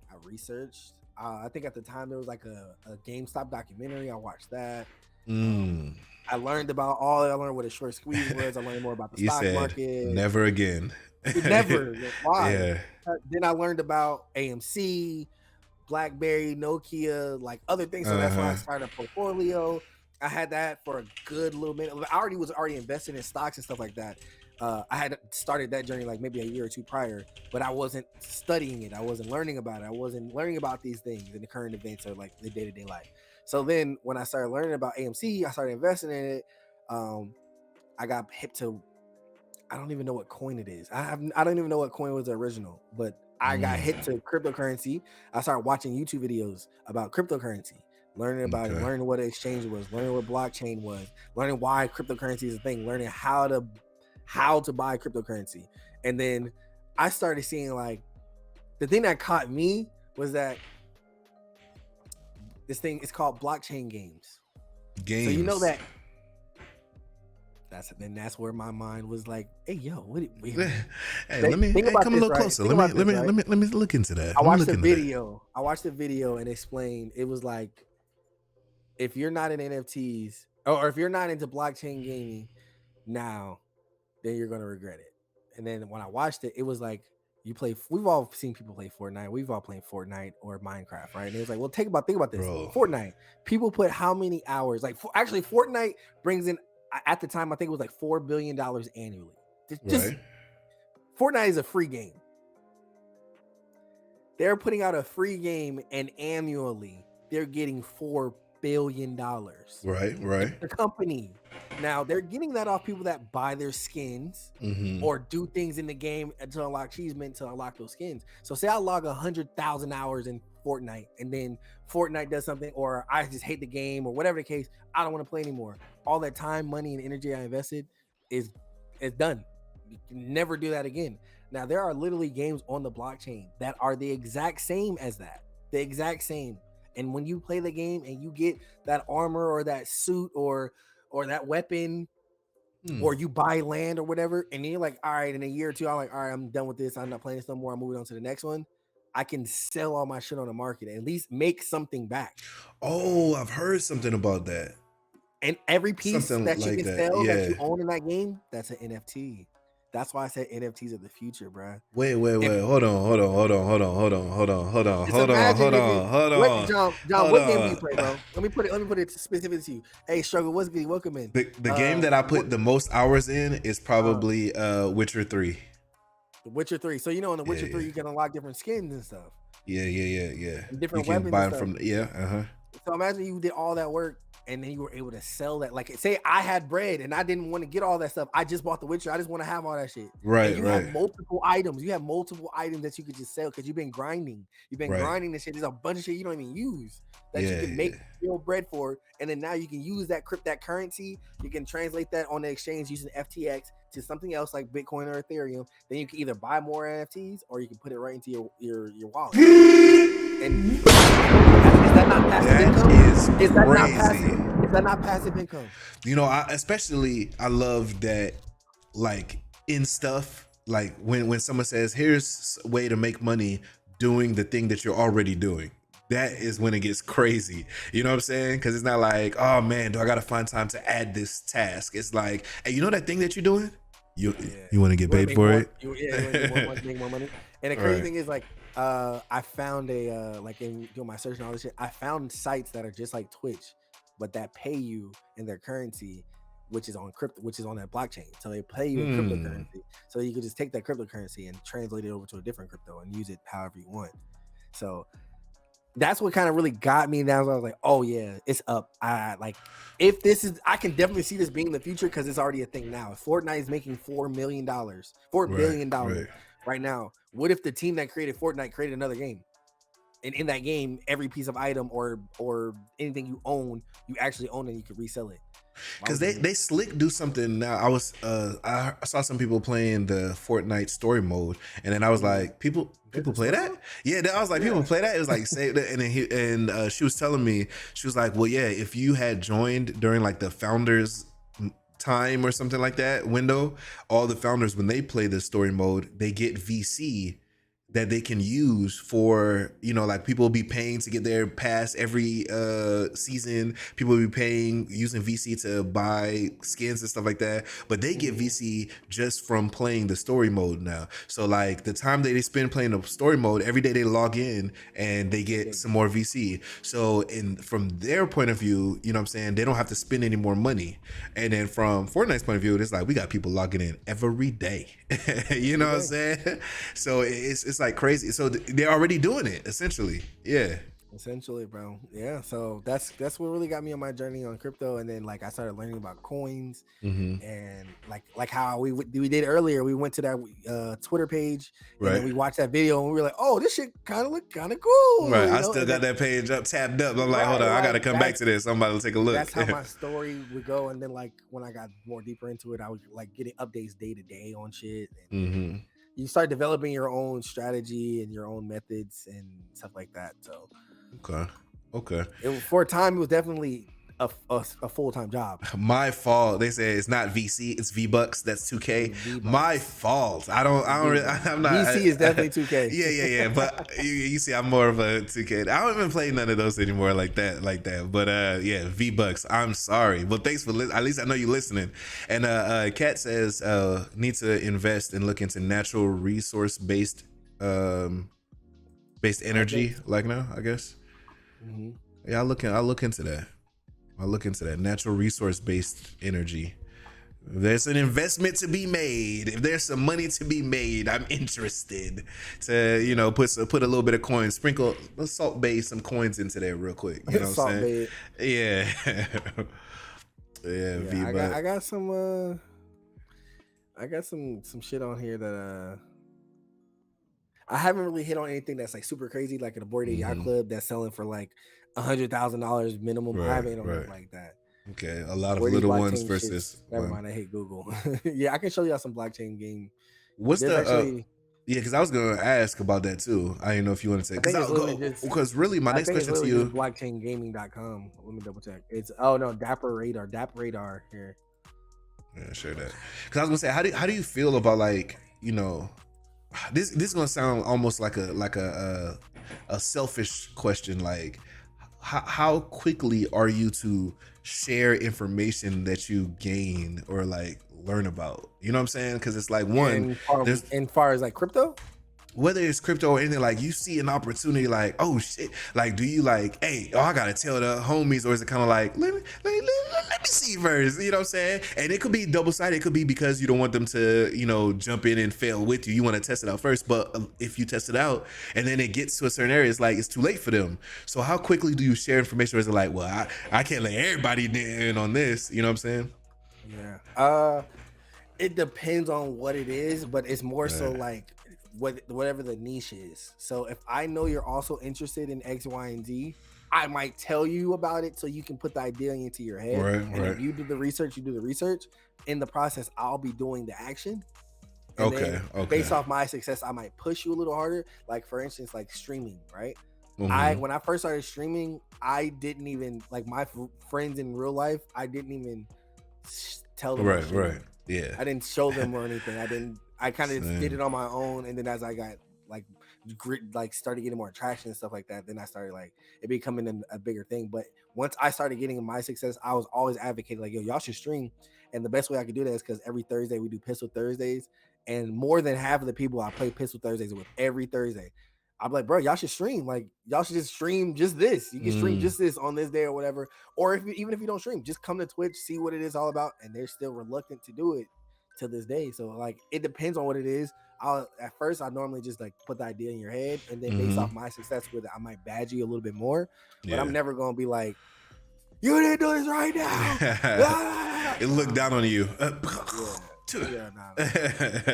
I researched. I think at the time there was like a GameStop documentary. I watched that. I learned what a short squeeze was. I learned more about the stock market. Never again. Never. Why? Yeah. Then I learned about AMC, BlackBerry, Nokia, like other things. So that's why I started a portfolio. I had that for a good little minute. I was already invested in stocks and stuff like that. I had started that journey like maybe a year or two prior, but I wasn't studying it. I wasn't learning about it. I wasn't learning about these things in the current events or like the day-to-day life. So then when I started learning about AMC, I started investing in it. I got hip to, I don't even know what coin it is. I don't even know what coin was the original, but I got hit to cryptocurrency. I started watching YouTube videos about cryptocurrency, learning about it, learning what an exchange was, learning what blockchain was, learning why cryptocurrency is a thing, learning how to buy cryptocurrency. And then I started seeing, like, the thing that caught me was that this thing is called blockchain games. So you know that that's where my mind was like, hey, yo, what hey, let me come a little closer. Let me look into that. I watched the video and explained. It was like, if you're not in NFTs or if you're not into blockchain gaming now, then you're gonna regret it. And then when I watched it, it was like, we've all seen people play Fortnite. We've all played Fortnite or Minecraft, right? And it was like, well, think about this. Bro. Fortnite, people put how many hours? Like, actually, Fortnite brings in, at the time, I think it was like $4 billion annually. Fortnite is a free game. They're putting out a free game, and annually they're getting $4 billion. Right. The company. Now they're getting that off people that buy their skins or do things in the game to unlock achievement to unlock those skins. So say I log 100,000 hours in Fortnite, and then Fortnite does something, or I just hate the game, or whatever the case, I don't want to play anymore. All that time, money, and energy I invested is done. You can never do that again. Now there are literally games on the blockchain that are the exact same as that. The exact same. And when you play the game and you get that armor or that suit or that weapon, or you buy land or whatever, and then you're like, all right, in a year or two, I'm like, all right, I'm done with this. I'm not playing this no more. I'm moving on to the next one. I can sell all my shit on the market and at least make something back. Oh, I've heard something about that. And every piece that you can sell that you own in that game, that's an NFT. That's why I said NFTs are the future, bro. Wait. Hold on. John, what game do you play, bro? Let me put it specific to you. Hey, Struggle, what's good? Welcome in. The game that I put the most hours in is probably Witcher 3. The Witcher 3. So, you know, in the Witcher 3, you can unlock different skins and stuff. And different You can weapons buy and them stuff. from So imagine you did all that work and then you were able to sell that. Like, say I had bread and I didn't want to get all that stuff. I just bought The Witcher. I just want to have all that shit. Right, and you have multiple items. You have multiple items that you could just sell because you've been grinding. You've been grinding this shit. There's a bunch of shit you don't even use that you can make real bread for. And then now you can use that currency. You can translate that on the exchange using FTX to something else like Bitcoin or Ethereum. Then you can either buy more NFTs or you can put it right into your wallet. And is that not passive income? Is that not passive? Is that not passive income? You know, I love that, like, in stuff, like when someone says, here's a way to make money doing the thing that you're already doing. That is when it gets crazy. You know what I'm saying? Because it's not like, oh man, do I got to find time to add this task? It's like, hey, you know that thing that you're doing? You want to get paid for it? You want to make more money. And the crazy thing is, like, I found like in doing my search and all this shit, I found sites that are just like Twitch, but that pay you in their currency, which is on crypto, which is on that blockchain. So they pay you in cryptocurrency. So you could just take that cryptocurrency and translate it over to a different crypto and use it however you want. So that's what kind of really got me down. I was like, oh yeah, it's up. I can definitely see this being the future because it's already a thing now. If Fortnite is making $4 billion right now, what if the team that created Fortnite created another game? And in that game, every piece of item or anything you own, you actually own and you can resell it. Because they slick do something now. I saw some people playing the Fortnite story mode, and then I was like, people play that? Yeah, I was like, people play that? It was like, say that, and then she was telling me, she was like, well, yeah, if you had joined during like the founders time or something like that window, all the founders, when they play the story mode, they get VC that they can use for, you know, like people will be paying to get their pass every season. People will be paying using VC to buy skins and stuff like that. But they get VC just from playing the story mode now. So like the time that they spend playing the story mode, every day they log in and they get some more VC. So from their point of view, you know what I'm saying, they don't have to spend any more money. And then from Fortnite's point of view, it's like we got people logging in every day. You know what I'm saying? So it's like crazy. So they're already doing it essentially. Yeah. Essentially, bro. Yeah. So that's what really got me on my journey on crypto. And then like I started learning about coins and like how we did earlier. We went to that Twitter page and then we watched that video and we were like, oh, this shit kind of looked kind of cool. Right. I still got that page tabbed up. I'm like, hold on, I got to come back to this. I'm about to take a look. That's how my story would go. And then like when I got more deeper into it, I was like getting updates day to day on shit. And you start developing your own strategy and your own methods and stuff like that. So okay. For a time, it was definitely a full-time job. My fault. They say it's not VC, it's V-Bucks. That's 2K. V-Bucks. My fault. I'm not. VC is definitely 2K. Yeah. But you see, I'm more of a 2K. I don't even play none of those anymore like that. But yeah, V-Bucks. I'm sorry. But thanks for at least I know you're listening. And Kat says need to invest and look into natural resource based energy. Like now, I guess. Yeah, I'll look into that. I'll look into that natural resource based energy. If there's an investment to be made, if there's some money to be made, I'm interested to, you know, put a little bit of coins, sprinkle Salt Bae some coins into there real quick. You know what I'm saying? Yeah. Yeah. I got some shit on here that I haven't really hit on anything that's like super crazy, like at a Bored Ape Yacht Club that's selling for like $100,000 minimum. I haven't hit on anything like that. Okay, a lot of little ones versus. Never mind, I hate Google. Yeah, I can show y'all some blockchain game. What's the? Yeah, because I was gonna ask about that too. I didn't know if you want to say because really my next question to you. Blockchaingaming.com. Let me double check. It's DAP Radar here. Yeah, share that. Because I was gonna say, how do you feel about, like, you know, this is gonna sound almost like a selfish question, like how quickly are you to share information that you gain or like learn about? You know what I'm saying? Because it's like as far as like crypto. whether it's crypto or anything, like you see an opportunity, like, oh shit, like, do you like, hey, oh, I gotta tell the homies, or is it kind of like, let me see first, you know what I'm saying? And it could be double-sided. It could be because you don't want them to, you know, jump in and fail with you. You want to test it out first, but if you test it out and then it gets to a certain area, it's like it's too late for them. So how quickly do you share information, or is it like, well, I can't let everybody in on this, you know what I'm saying? Yeah. It depends on what it is, but it's more so like whatever the niche is. So if I know you're also interested in X, Y, and Z, I might tell you about it so you can put the idea into your head. And if you do the research, you do the research. In the process, I'll be doing the action. And okay. Based off my success, I might push you a little harder. Like for instance, like streaming, right? Mm-hmm. When I first started streaming, I didn't even like my friends in real life. I didn't even tell them. Right. Yeah. I didn't show them or anything. I kind of did it on my own, and then as I got started getting more traction and stuff like that, then I started like it becoming a bigger thing. But once I started getting my success, I was always advocating like, yo, y'all should stream. And the best way I could do that is because every Thursday we do Pistol Thursdays, and more than half of the people I play Pistol Thursdays with every Thursday, I'm like, bro, y'all should stream. Like, y'all should just stream just this. You can stream just this on this day or whatever. Or even if you don't stream, just come to Twitch, see what it is all about. And they're still reluctant to do it to this day. So like, it depends on what it is. At first I normally just like put the idea in your head, and then based off my success with it, I might badge you a little bit more. But I'm never gonna be like, you didn't do this right now. It looked down on you.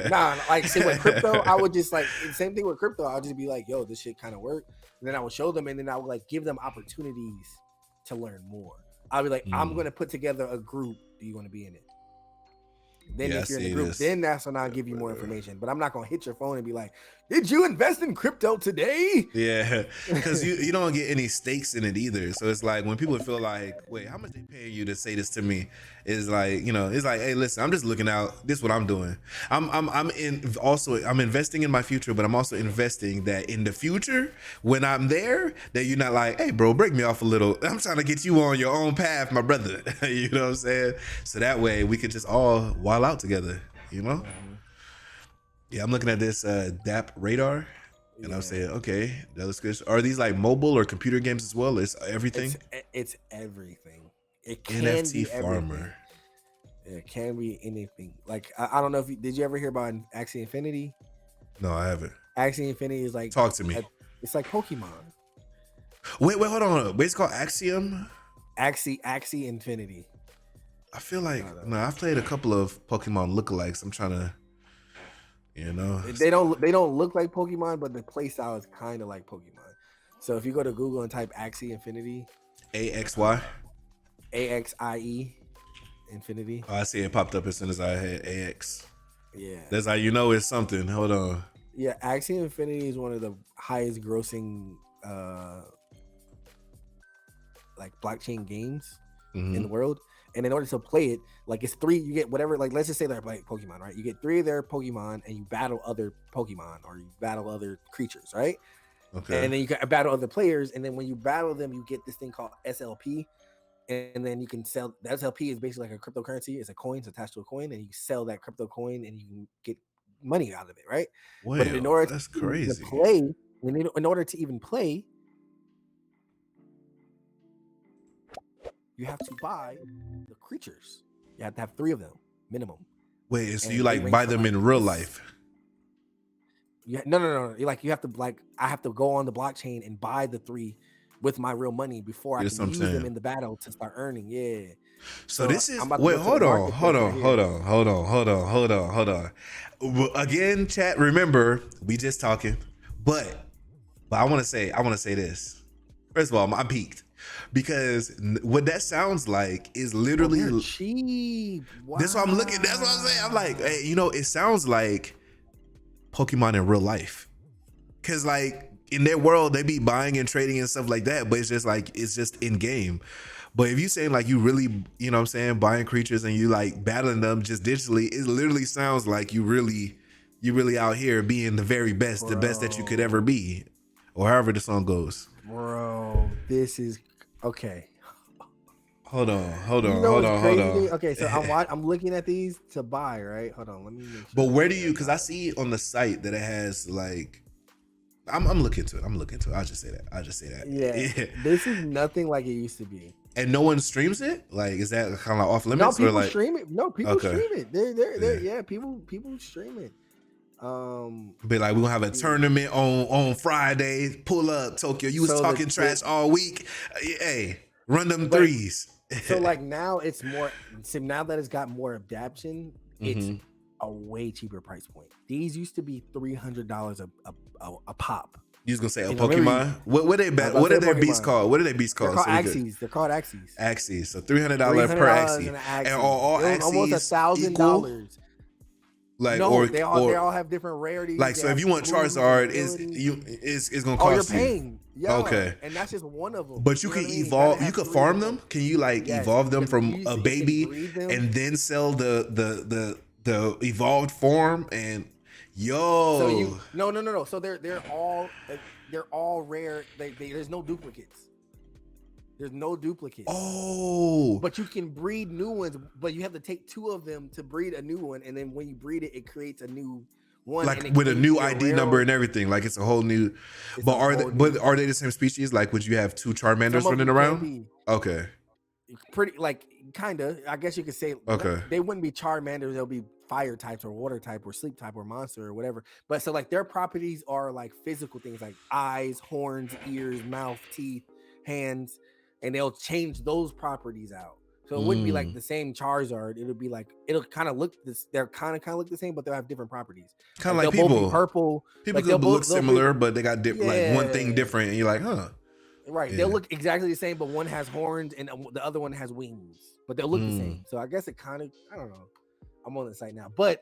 Nah, like see with crypto, I would just like the same thing with crypto. I'll just be like, yo, this shit kind of work. And then I would show them, and then I would like give them opportunities to learn more. I'll be like, I'm gonna put together a group. Do you want to be in it? Then if you're in the group, then that's when I'll give you more information. But I'm not gonna hit your phone and be like, did you invest in crypto today? Yeah, because you don't get any stakes in it either. So it's like when people feel like, wait, how much they paying you to say this to me? Is like, you know, it's like, hey, listen, I'm just looking out. This is what I'm doing. I'm investing in my future, but I'm also investing that in the future when I'm there, that you're not like, hey, bro, break me off a little. I'm trying to get you on your own path, my brother. You know what I'm saying? So that way we could just all wild out together. You know? Yeah, I'm looking at this DAP radar, and I'm saying, okay, that looks good. Are these like mobile or computer games as well? It's everything. It's everything. It can NFT be farmer. Everything. It can be anything. Like I don't know if did you ever hear about Axie Infinity? No, I haven't. Axie Infinity is like, talk to me. It's like Pokemon. Wait, hold on. Wait, it's called Axiom. Axie Infinity. I feel like I've played a couple of Pokemon lookalikes. I'm trying to, you know, they don't look like Pokemon, but the play style is kind of like Pokemon. So if you go to Google and type Axie Infinity, AXY, AXIE Infinity. Oh, I see it popped up as soon as I had AX. Yeah, that's how you know it's something. Hold on. Yeah, Axie Infinity is one of the highest grossing like blockchain games in the world. And in order to play it, like it's 3, you get whatever, like let's just say they're like Pokemon, right? You get 3 of their Pokemon and you battle other Pokemon or you battle other creatures, right? Okay. And then you can battle other players. And then when you battle them, you get this thing called SLP. And then you can sell, the SLP is basically like a cryptocurrency. It's a coin, it's attached to a coin, and you sell that crypto coin and you can get money out of it, right? Wow, but in order that's crazy. To play, in order to even play, you have to buy the creatures. You have to have 3 of them minimum. Wait, so you like buy them in real life? Yeah, no. You have to I have to go on the blockchain and buy the 3 with my real money before I can use them in the battle to start earning. Yeah. So this is wait, hold on. Again, chat. Remember, we just talking, but I want to say this. First of all, I'm peaked. Because what that sounds like is literally cheap. Wow. That's what I'm looking. That's what I'm saying. I'm like, hey, you know, it sounds like Pokemon in real life. Cause like in their world, they be buying and trading and stuff like that. But it's just in game. But if you saying like you really, you know what I'm saying, buying creatures and you like battling them just digitally, it literally sounds like you really out here being the very best, the best that you could ever be, or however the song goes. Bro, this is okay. Hold on. Okay, so I'm looking at these to buy, right? Hold on, let me make sure. But where do you? Because I see on the site that it has like I'm looking into it. I'll just say that. Yeah. This is nothing like it used to be. And no one streams it? Like, is that kind of off limits? No, people or stream it. No, people stream it. They're people stream it. Be like, we're gonna have a tournament on Friday. Pull up, Tokyo. You was talking trash all week. Hey, run them threes. So like now it's more. So now that it's got more adaptation, it's a way cheaper price point. These used to be $300 a pop. You was gonna say a Pokemon? What are their beasts called? What are they beasts called? They're called Axes. They're called Axes. Axes. So $300 per Axie. And all Axes almost $1,000. Like, no, they all have different rarities. Like, so if you want Charizard, it's gonna cost you're paying. Yeah, okay, and that's just one of them. But you can evolve. You could farm them. Can you evolve them from a baby and then sell the evolved form? And so no. So they're all rare. There's no duplicates. There's no duplicates. Oh. But you can breed new ones, but you have to take 2 of them to breed a new one. And then when you breed it, it creates a new one. Like with a new ID number and everything. Like it's a whole new. But are they the same species? Like would you have 2 Charmanders running around? Okay. Pretty like kinda. I guess you could say okay. They wouldn't be Charmanders, they'll be fire types or water type or sleep type or monster or whatever. But so like their properties are like physical things like eyes, horns, ears, mouth, teeth, hands. And they'll change those properties out. So it wouldn't be like the same Charizard. It'll be like, it'll kind of look this. They're kind of look the same, but they'll have different properties. Kind of like people. Both be purple. People could look similar, but they got like one thing different. And you're like, huh. Right. Yeah. They'll look exactly the same, but one has horns and the other one has wings. But they'll look the same. So I guess it kind of, I don't know. I'm on the site now. But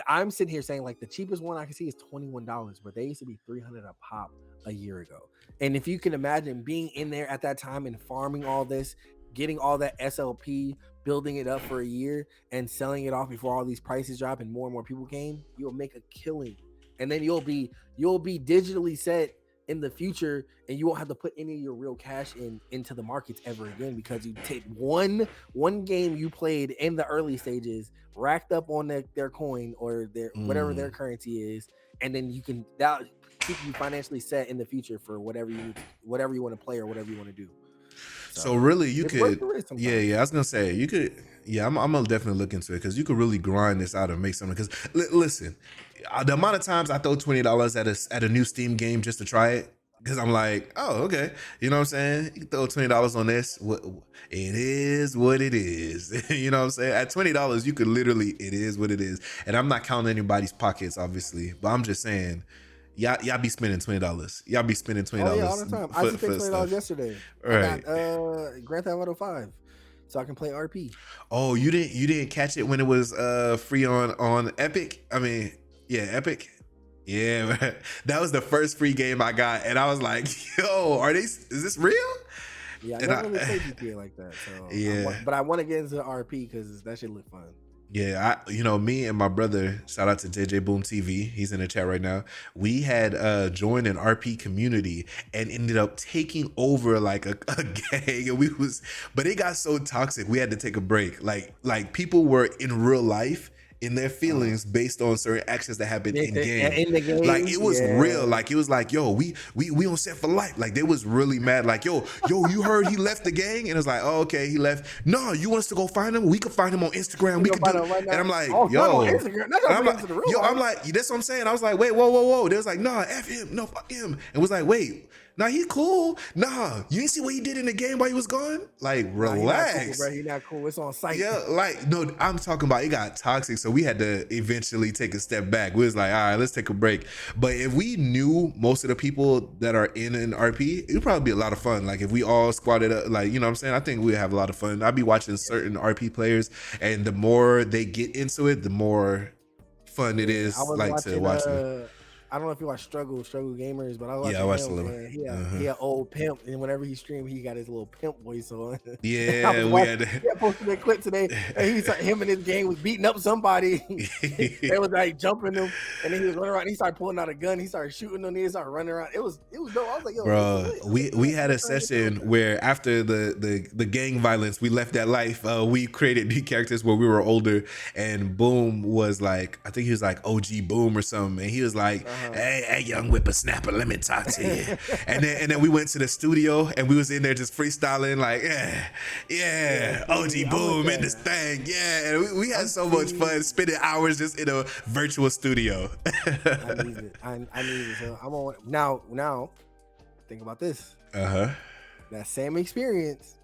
I'm sitting here saying like the cheapest one I can see is $21, but they used to be $300 a pop a year ago. And if you can imagine being in there at that time and farming all this, getting all that SLP, building it up for a year and selling it off before all these prices drop and more people came, you'll make a killing. And then you'll be digitally set in the future and you won't have to put any of your real cash into the markets ever again because you take one game you played in the early stages, racked up on their coin or their whatever their currency is, and then you can keep you financially set in the future for whatever you want to play or whatever you want to do. So really you could I was gonna say you could I'm gonna definitely look into it because you could really grind this out and make something. Because listen, the amount of times I throw $20 at a new Steam game just to try it, because I'm like, oh, okay, you know what I'm saying? You can throw $20 on this. It is what it is. You know what I'm saying? At $20, you could literally, it is what it is. And I'm not counting anybody's pockets, obviously, but I'm just saying, y'all be spending $20. Y'all be spending $20. Oh, yeah, all the time. I just paid $20 yesterday. Right. I got Grand Theft Auto 5. So I can play RP. Oh, you didn't catch it when it was free on Epic? I mean, yeah, Epic. Yeah, that was the first free game I got, and I was like, "Yo, is this real?" Yeah, I never really played GTA like that. So yeah, but I want to get into RP because that should look fun. Yeah, me and my brother, shout out to JJ Boom TV, he's in the chat right now. We had joined an RP community and ended up taking over like a gang, and but it got so toxic we had to take a break. Like people were in real life in their feelings based on certain actions that happened in the game. Like it was real. Like it was like, yo, we on set for life. Like they was really mad. Like, yo, you heard he left the gang? And it was like, oh, okay, he left. No, you want us to go find him? We could find him on Instagram. We could do it. And I'm like, yo. I'm like, that's what I'm saying. I was like, wait, whoa. They was like, nah, F him. No, fuck him. And was like, wait. Nah, he's cool. Nah, you didn't see what he did in the game while he was gone? Like, relax. He not cool. It's on site. Yeah, like, no, I'm talking about it got toxic, so we had to eventually take a step back. We was like, all right, let's take a break. But if we knew most of the people that are in an RP, it would probably be a lot of fun. Like, if we all squatted up, like, you know what I'm saying? I think we'd have a lot of fun. I'd be watching certain RP players, and the more they get into it, the more fun it is, like, to watch them. I don't know if you watch Struggle Gamers, but I watched a little. He an old pimp, and whenever he streamed, he got his little pimp voice on. Yeah, he posted that clip today, and him and his gang was beating up somebody. They was like jumping him, and then he was running around. And he started pulling out a gun. He started shooting them. He started running around. It was dope. I was like, yo, bro, we had a session where after the gang violence, we left that life. We created new characters where we were older, and Boom was like, I think he was like OG Boom or something, and he was like. Hey, young whippersnapper, let me talk to you. and then we went to the studio and we was in there just freestyling like, OG Boom in this thing. Yeah, and we had so much fun spending hours just in a virtual studio. I need it. I need it. So I'm on now. Think about this. That same experience,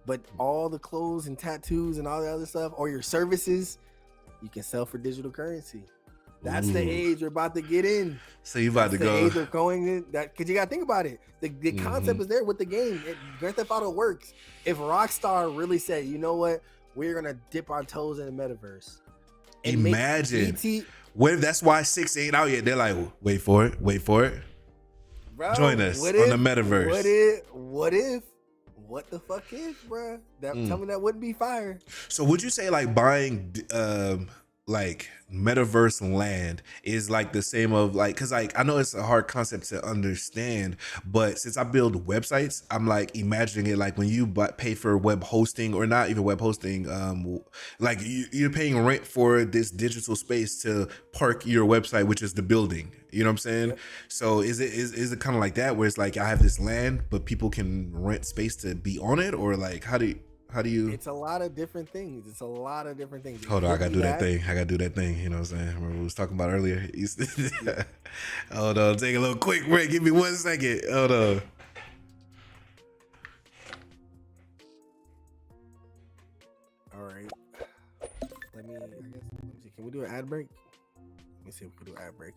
but all the clothes and tattoos and all the other stuff, or your services, you can sell for digital currency. That's the age we're about to get in. So you about to go? Age we're going in that because you gotta think about it. The concept is there with the game. Grand Theft Auto works. If Rockstar really said, you know what, we're gonna dip our toes in the metaverse. Imagine. What if that's why 6 ain't out yet? They're like, wait for it. Bro, join us on the metaverse. What the fuck if, bro? Tell me that wouldn't be fire. So would you say like buying like metaverse land is like the same of like, because like I know it's a hard concept to understand, but since I build websites, I'm like imagining it like when you pay for web hosting, or not even web hosting, like you're paying rent for this digital space to park your website, which is the building. You know what I'm saying? Yep. So is it kind of like that where it's like I have this land but people can rent space to be on it, or like how do you? It's a lot of different things. Hold on, I gotta do that thing. You know what I'm saying? Remember we was talking about earlier. Hold on, take a little quick break. Give me 1 second. Hold on. All right. Let me see. Can we do an ad break? Let me see if we can do an ad break.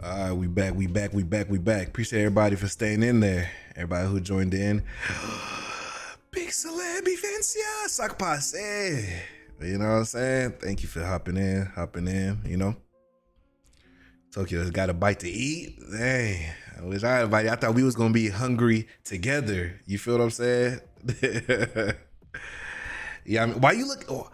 All right, we back. Appreciate everybody for staying in there. Everybody who joined in. Big celeb Vivencia, sac passe. You know what I'm saying? Thank you for hopping in, you know. Tokyo's got a bite to eat. Dang, I wish I had a bite. I thought we was gonna be hungry together. You feel what I'm saying? Yeah, I mean, why you look? Oh,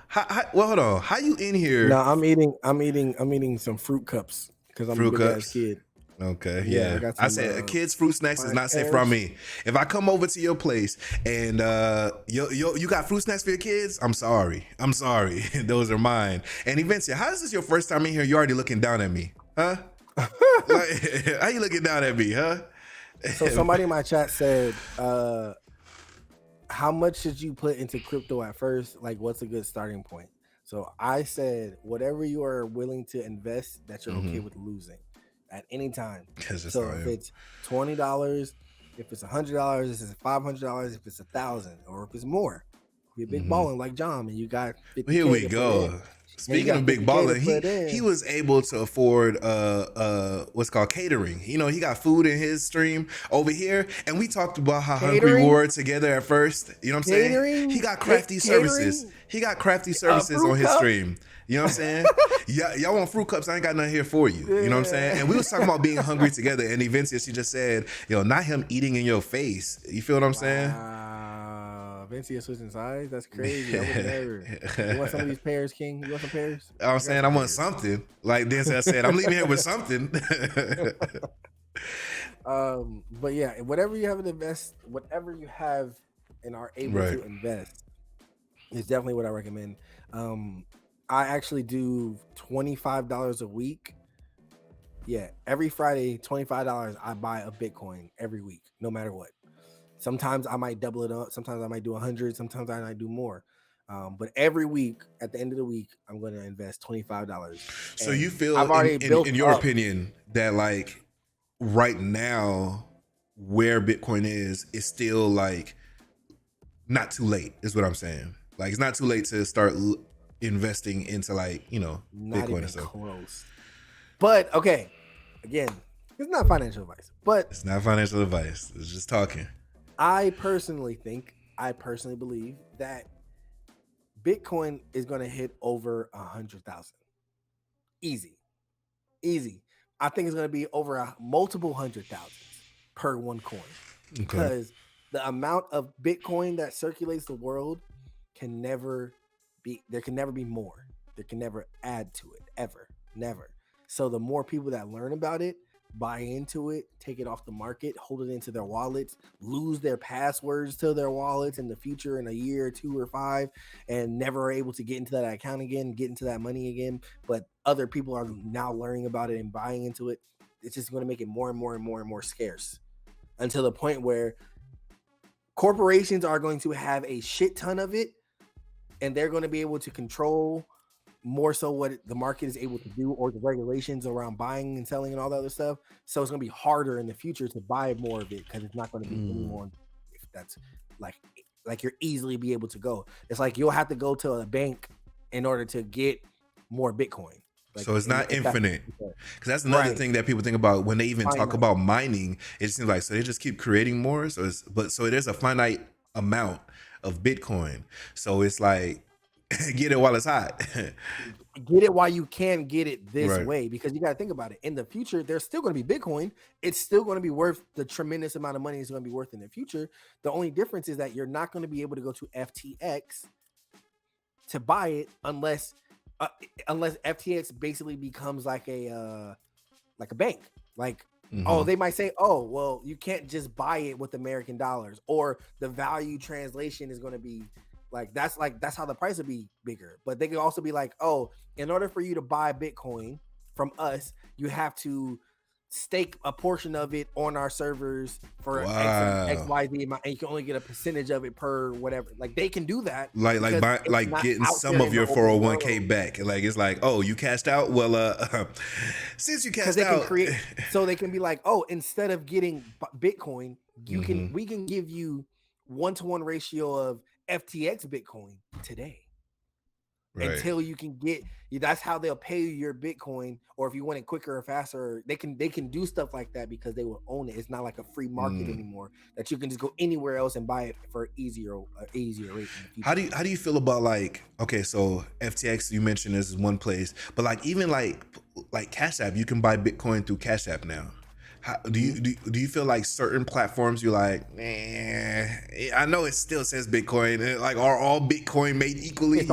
well, hold on. How you in here? No, I'm eating some fruit cups because I'm a big ass kid. Okay, yeah. I said a kid's fruit snacks is not safe from me. If I come over to your place and you got fruit snacks for your kids, I'm sorry. Those are mine. And Evencia, how is this your first time in here? You're already looking down at me, huh? Like, how you looking down at me, huh? So somebody in my chat said, how much should you put into crypto at first? Like, what's a good starting point? So I said, whatever you are willing to invest that you're okay with losing at any time. So if it's $20, if it's $100, if it's $500, if it's $1,000, or if it's more, you're big balling like John, and you got 50K. Here we go. Speaking of big balling, he was able to afford what's called catering. You know, he got food in his stream over here, and we talked about how hungry we were together at first. You know what I'm saying? He got crafty services. He got crafty services on his stream. You know what I'm saying? Y'all want fruit cups? I ain't got nothing here for you. You know what I'm saying? And we was talking about being hungry together, and Evencia, she just said, not him eating in your face. You feel what I'm saying? Vincia switching sides? That's crazy. I would never. You want some of these pears, King? You want some pears? I'm saying I want something. Like Denzel said, I'm leaving here with something. But yeah, whatever you have to invest, whatever you have and are able to invest is definitely what I recommend. I actually do $25 a week. Yeah, every Friday, $25. I buy a Bitcoin every week, no matter what. Sometimes I might double it up. Sometimes I might do 100. Sometimes I might do more. But every week, at the end of the week, I'm going to invest $25. So you feel, I've already built in your up. opinion, that like right now, where Bitcoin is still like not too late, is what I'm saying. Like it's not too late to start investing into like, you know, Not Bitcoin even and stuff. close. But okay, again, it's not financial advice. But It's not financial advice. It's just talking. I personally believe that Bitcoin is going to hit over 100,000. Easy. I think it's going to be over multiple 100,000 per one coin. Because the amount of Bitcoin that circulates the world can never be more. There can never add to it, ever, never. So the more people that learn about it, buy into it, take it off the market, hold it into their wallets, lose their passwords to their wallets in the future in a year or 2 or 5, and never are able to get into that account again, get into that money again. But other people are now learning about it and buying into it. It's just going to make it more and more and more and more scarce until the point where corporations are going to have a shit ton of it, and they're going to be able to control more so what the market is able to do, or the regulations around buying and selling and all that other stuff. So it's going to be harder in the future to buy more of it because it's not going to be anymore. If that's like you're easily be able to go. It's like you'll have to go to a bank in order to get more Bitcoin. Like, so it's not infinite, because that's another thing that people think about when they even talk about mining. It seems like, so they just keep creating more. So it is a finite amount of Bitcoin. So it's like, get it while it's hot. Get it while you can get it this way, because you got to think about it. In the future, there's still going to be Bitcoin. It's still going to be worth the tremendous amount of money it's going to be worth in the future. The only difference is that you're not going to be able to go to FTX to buy it unless FTX basically becomes like a bank. Like, oh, they might say, oh, well, you can't just buy it with American dollars, or the value translation is going to be that's how the price will be bigger. But they could also be like, oh, in order for you to buy Bitcoin from us, you have to stake a portion of it on our servers for XYZ amount, and you can only get a percentage of it per whatever. Like, they can do that, like getting some of your 401k back. Like, it's like, oh, you cashed out. Well, since you cashed out, so they can be like, oh, instead of getting Bitcoin, we can give you 1-to-1 ratio of FTX Bitcoin today. Until you can get, that's how they'll pay you your Bitcoin. Or if you want it quicker or faster, they can do stuff like that because they will own it. It's not like a free market anymore that you can just go anywhere else and buy it for easier rate. How do you feel about, like, okay, so FTX you mentioned is one place, but like even like Cash App, you can buy Bitcoin through Cash App now. How, do you feel like certain platforms you're like, I know it still says Bitcoin, like, are all Bitcoin made equally?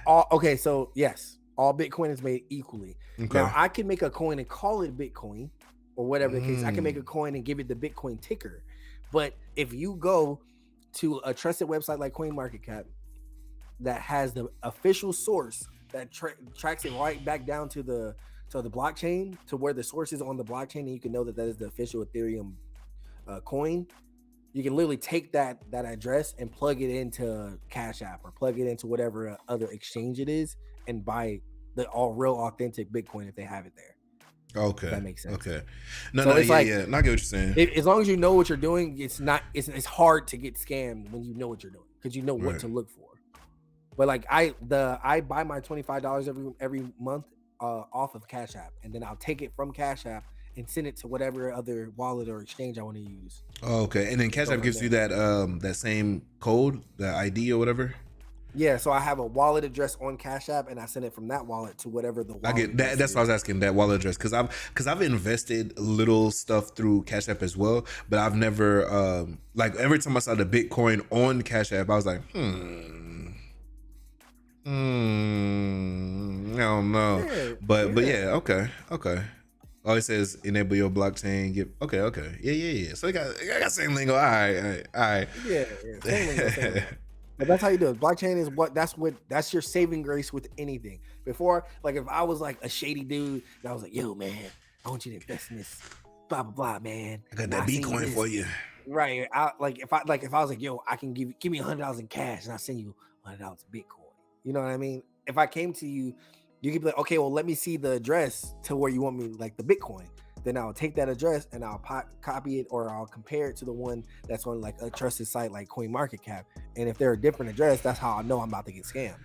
Okay, so yes, all Bitcoin is made equally. Okay. Now I can make a coin and call it Bitcoin or whatever the case. I can make a coin and give it the Bitcoin ticker. But if you go to a trusted website like CoinMarketCap that has the official source that tracks it right back down to the blockchain, to where the source is on the blockchain, and you can know that is the official Ethereum coin, you can literally take that address and plug it into Cash App or plug it into whatever other exchange it is and buy the real authentic Bitcoin if they have it there. Okay, if that makes sense. Okay, no, I get what you're saying. As long as you know what you're doing, it's hard to get scammed when you know what you're doing, because you know what to look for. But like I buy my $25 every month off of Cash App, and then I'll take it from Cash App and send it to whatever other wallet or exchange I want to use. Oh, okay, and then Cash App gives you that same code, the ID or whatever. Yeah, so I have a wallet address on Cash App, and I send it from that wallet to whatever the wallet. I get that. That's why I was asking that wallet address, because I've invested little stuff through Cash App as well, but I've never like, every time I saw the Bitcoin on Cash App, I was like, I don't know. Yeah, but yeah, okay. Oh, it says enable your blockchain. Okay. Yeah. So I got same lingo. All right. Yeah. Same lingo. But that's how you do it. Blockchain is that's your saving grace with anything. Before, like if I was like a shady dude and I was like, yo, man, I want you to invest in this, blah blah blah, man. I got that Bitcoin for you. Right. If I was like, yo, I can give me $100 in cash and I'll send you $100 in Bitcoin. You know what I mean? If I came to you, you could be like, okay, well, let me see the address to where you want me, like the Bitcoin. Then I'll take that address and I'll copy it, or I'll compare it to the one that's on like a trusted site like CoinMarketCap. And if they're a different address, that's how I know I'm about to get scammed.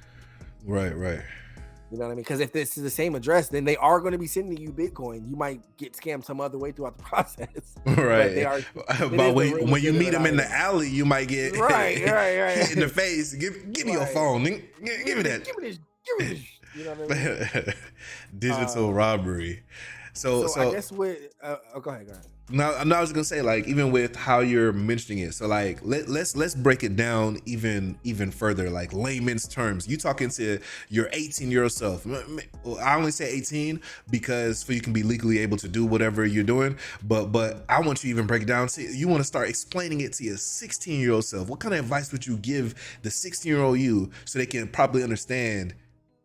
Right. You know what I mean? Because if this is the same address, then they are going to be sending you Bitcoin. You might get scammed some other way throughout the process. Right. But when you meet them in the alley, you might get right. hit in the face. Give me your phone. Give me that. Give me this. You know what I mean? Digital robbery. So I guess with go ahead. No, I was gonna say, like, even with how you're mentioning it, so like let's break it down even further, like layman's terms. You talking to your 18-year-old self. I only say 18 because you can be legally able to do whatever you're doing, but I want you to even break it down. You want to start explaining it to your 16-year-old self. What kind of advice would you give the 16-year-old you so they can probably understand?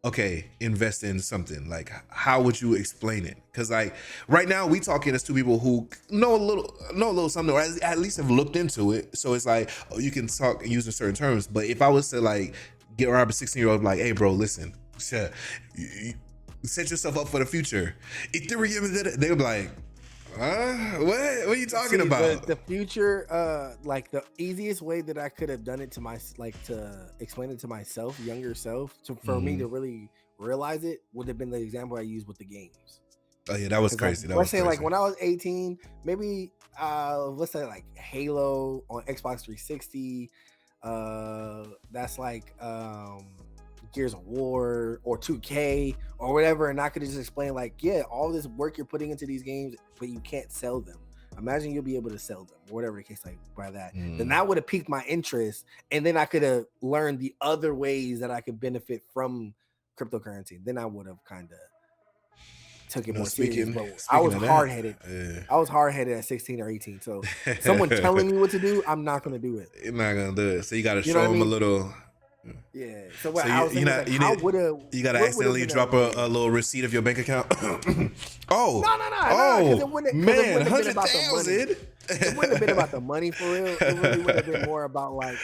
Okay, invest in something. Like, how would you explain it? Because like right now we talking as two people who know a little something, or at least have looked into it. So it's like, oh, you can talk using certain terms. But if I was to like get around a 16-year-old, like, hey bro, listen, set yourself up for the future. Ethereum, they would be like, what are you talking about? The future, like the easiest way that I could have done it to explain it to myself, younger self, for me to really realize it, would have been the example I used with the games. Oh yeah, that was crazy. Let's say like when I was 18, maybe let's say like Halo on Xbox 360, that's like Gears of War or 2K or whatever, and I could just explain like, yeah, all this work you're putting into these games, but you can't sell them. Imagine you'll be able to sell them, or whatever the case like by that. Then that would have piqued my interest, and then I could have learned the other ways that I could benefit from cryptocurrency. Then I would have kind of took it more serious. But I was hard-headed. Yeah. I was hard-headed at 16 or 18. So someone telling me what to do, I'm not going to do it. You're not going to do it. So you got to show them a little. Yeah. So what I was thinking, you gotta accidentally drop a little receipt of your bank account. No. Man, 100,000. It wouldn't have been about the money for real. It really would have been more about like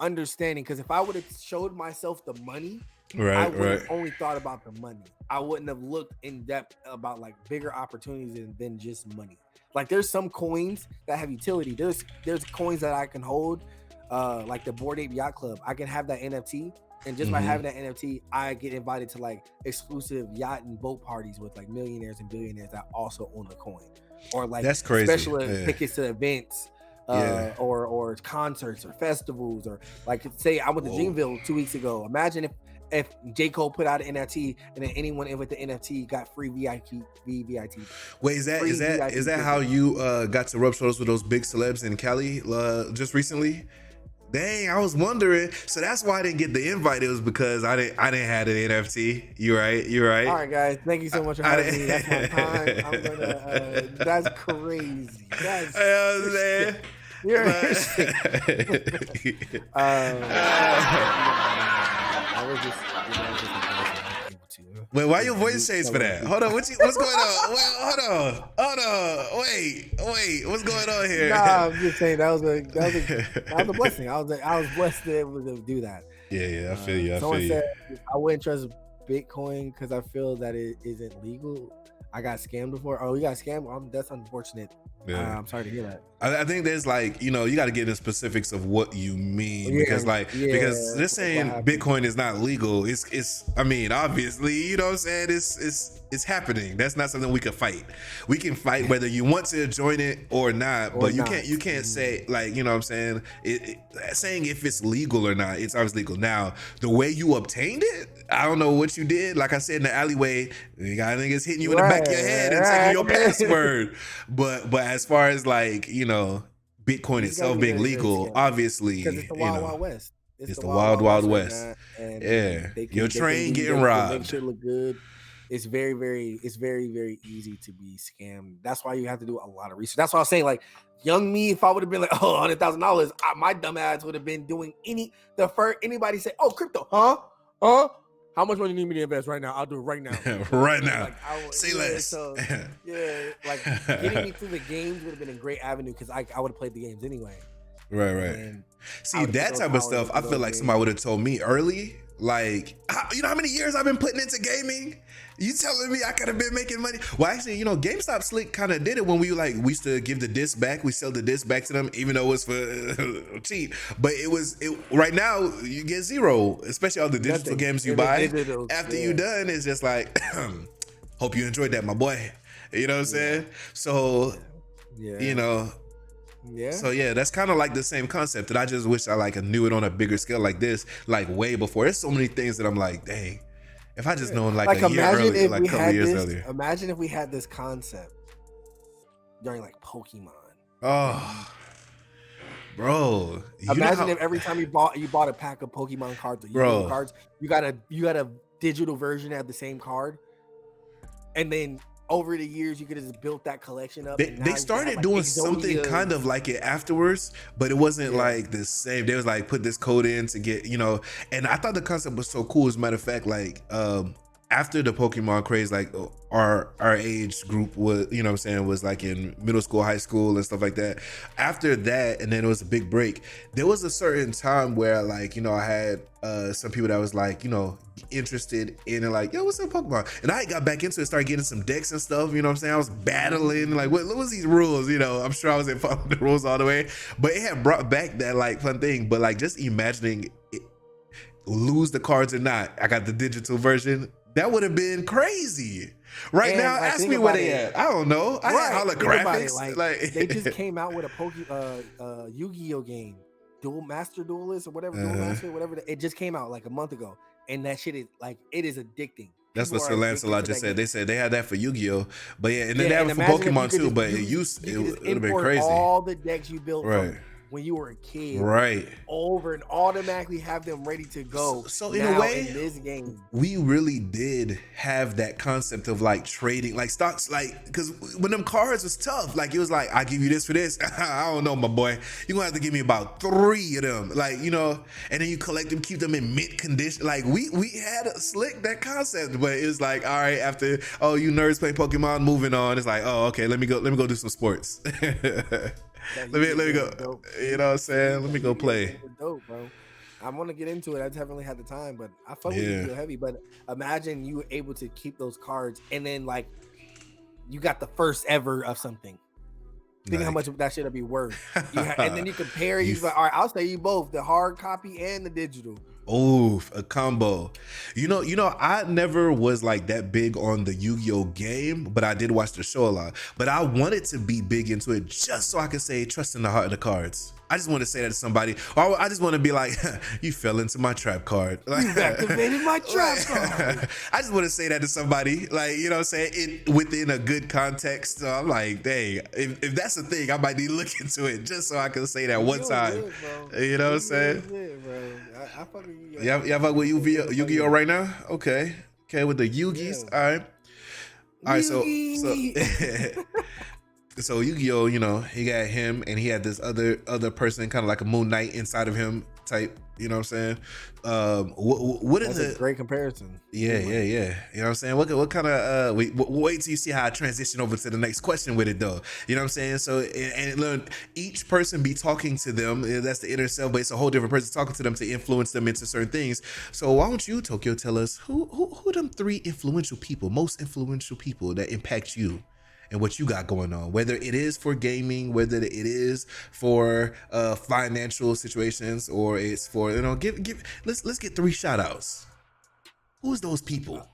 understanding. Because if I would have showed myself the money, I would have only thought about the money. I wouldn't have looked in depth about like bigger opportunities than just money. Like there's some coins that have utility. There's coins that I can hold. Like the Bored Ape Yacht Club, I can have that NFT, and just by having that NFT, I get invited to like exclusive yacht and boat parties with like millionaires and billionaires that also own the coin, or like that's crazy. Special tickets to events, or concerts or festivals, or like say I went to Dreamville 2 weeks ago. Imagine if J. Cole put out an NFT and then anyone in with the NFT got free VIP. Wait, is that how you got to rub shoulders with those big celebs in Cali just recently? Dang, I was wondering. So that's why I didn't get the invite. It was because I didn't have an NFT. You're right. All right, guys. Thank you so much for having me. That's my time. I'm gonna. That's crazy. That's man. You're I was just. Wait, why your voice changed for that? Hold on, what's going on? Wait, hold on. Wait, what's going on here? Nah, I'm just saying that was a blessing. I was blessed to be able to do that. Yeah, I feel you. Someone said I wouldn't trust Bitcoin because I feel that it isn't legal. I got scammed before. Oh, you got scammed? That's unfortunate. Yeah. I'm sorry to hear that. I think there's like, you got to get into specifics of what you mean, because this saying Bitcoin is not legal. It's I mean, obviously, you know what I'm saying? It's happening. That's not something we can fight. We can fight whether you want to join it or not, but you can't say, like, you know what I'm saying? Saying if it's legal or not, it's obviously legal. Now, the way you obtained it, I don't know what you did. Like I said, in the alleyway, you got niggas hitting you in the back of your head and taking your password. But as far as like, Bitcoin itself being legal, obviously, because it's the Wild West. It's the Wild West. And your train getting robbed. Make sure it look good. it's very, very easy to be scammed. That's why you have to do a lot of research. That's why I was saying, like, young me, if I would have been like, oh, $100,000, my dumb ass would have been doing anybody say, oh, crypto, huh? How much money you need me to invest right now? I'll do it right now. Right now. Like, say less. So, like getting me through the games would have been a great avenue because I would have played the games anyway. Right. And see, that type of stuff, I feel like somebody would have told me early. Like, you know how many years I've been putting into gaming? You telling me I could have been making money? Well, actually, GameStop Slick kind of did it when we used to give the disc back. We sell the disc back to them, even though it was for cheap. But right now you get zero, especially all the digital games you buy. After you done, it's just like, hope you enjoyed that, my boy. You know what I'm saying? So, Yeah. So that's kind of like the same concept that I just wish I knew it on a bigger scale like this, like way before. There's so many things that I'm like, dang, if I just known like a year earlier, like a couple years earlier. Imagine if we had this concept during like Pokemon. Oh, bro. Imagine if every time you bought a pack of Pokemon cards or Yu-Gi-Oh cards, you got a digital version of the same card, and then over the years, you could have just built that collection up. They started doing something kind of like it afterwards, but it wasn't like the same. They was like, put this code in to get, and I thought the concept was so cool. As a matter of fact, like, after the Pokemon craze, like our age group was, was like in middle school, high school and stuff like that. After that, and then it was a big break. There was a certain time where like, I had some people that was like, interested in it, like, yo, what's up Pokemon? And I got back into it, started getting some decks and stuff, I was battling, like, what was these rules? I'm sure I wasn't following the rules all the way, but it had brought back that like fun thing. But like just imagining it, lose the cards or not, I got the digital version. That would have been crazy. Right now, ask me where they at. I don't know. I had holographics. Like they just came out with a Yu-Gi-Oh game, Master Duelist or whatever, Duel Master, whatever. It just came out like a month ago, and that shit is like, it is addicting. That's what Sir Lancelot just said. They said they had that for Yu-Gi-Oh, but and then they have it for Pokemon too. But it would have been crazy. All the decks you built from when you were a kid, over and automatically have them ready to go. So in a way, in this game, we really did have that concept of like trading, like stocks, like, because when them cards was tough, like it was like, I give you this for this. I don't know, my boy, you're gonna have to give me about 3 of them, like, and then you collect them, keep them in mint condition. Like we had a slick that concept, but it was like, all right, after you nerds play Pokemon, moving on. It's like, okay, let me go do some sports. Let me go. Dope. You know what I'm saying? Let me go play. Dope, bro. I want to get into it. I just haven't really had the time, but I fuck with you heavy. But imagine you were able to keep those cards, and then like you got the first ever of something. Think how much that should be worth. And then you compare. You're like, all right, I'll say you both, the hard copy and the digital. Oh, a combo. I never was like that big on the Yu-Gi-Oh game, but I did watch the show a lot. But I wanted to be big into it just so I could say trust in the heart of the cards. I just want to say that to somebody. Or I just want to be like, you fell into my trap card. Like, you activated my trap card. I just want to say that to somebody. Like, you know what I'm saying? within a good context. So I'm like, dang, if that's the thing, I might need to look into it just so I can say that one time. You know what I'm saying? I fuck with you. Y'all fuck with Yu-Gi-Oh right now? Okay, with the Yu-Gis. All right. So Yu-Gi-Oh, he got him, and he had this other person, kind of like a Moon Knight inside of him type. You know what I'm saying? What is That's a great comparison. Yeah. You know what I'm saying? What kind of wait till you see how I transition over to the next question with it though. You know what I'm saying? So and learn each person be talking to them. That's the inner self, but it's a whole different person talking to them to influence them into certain things. So why don't you, Tokyo, tell us who them 3 most influential people that impact you and what you got going on, whether it is for gaming, whether it is for financial situations, or it's for, let's get 3 shout outs. Who's those people?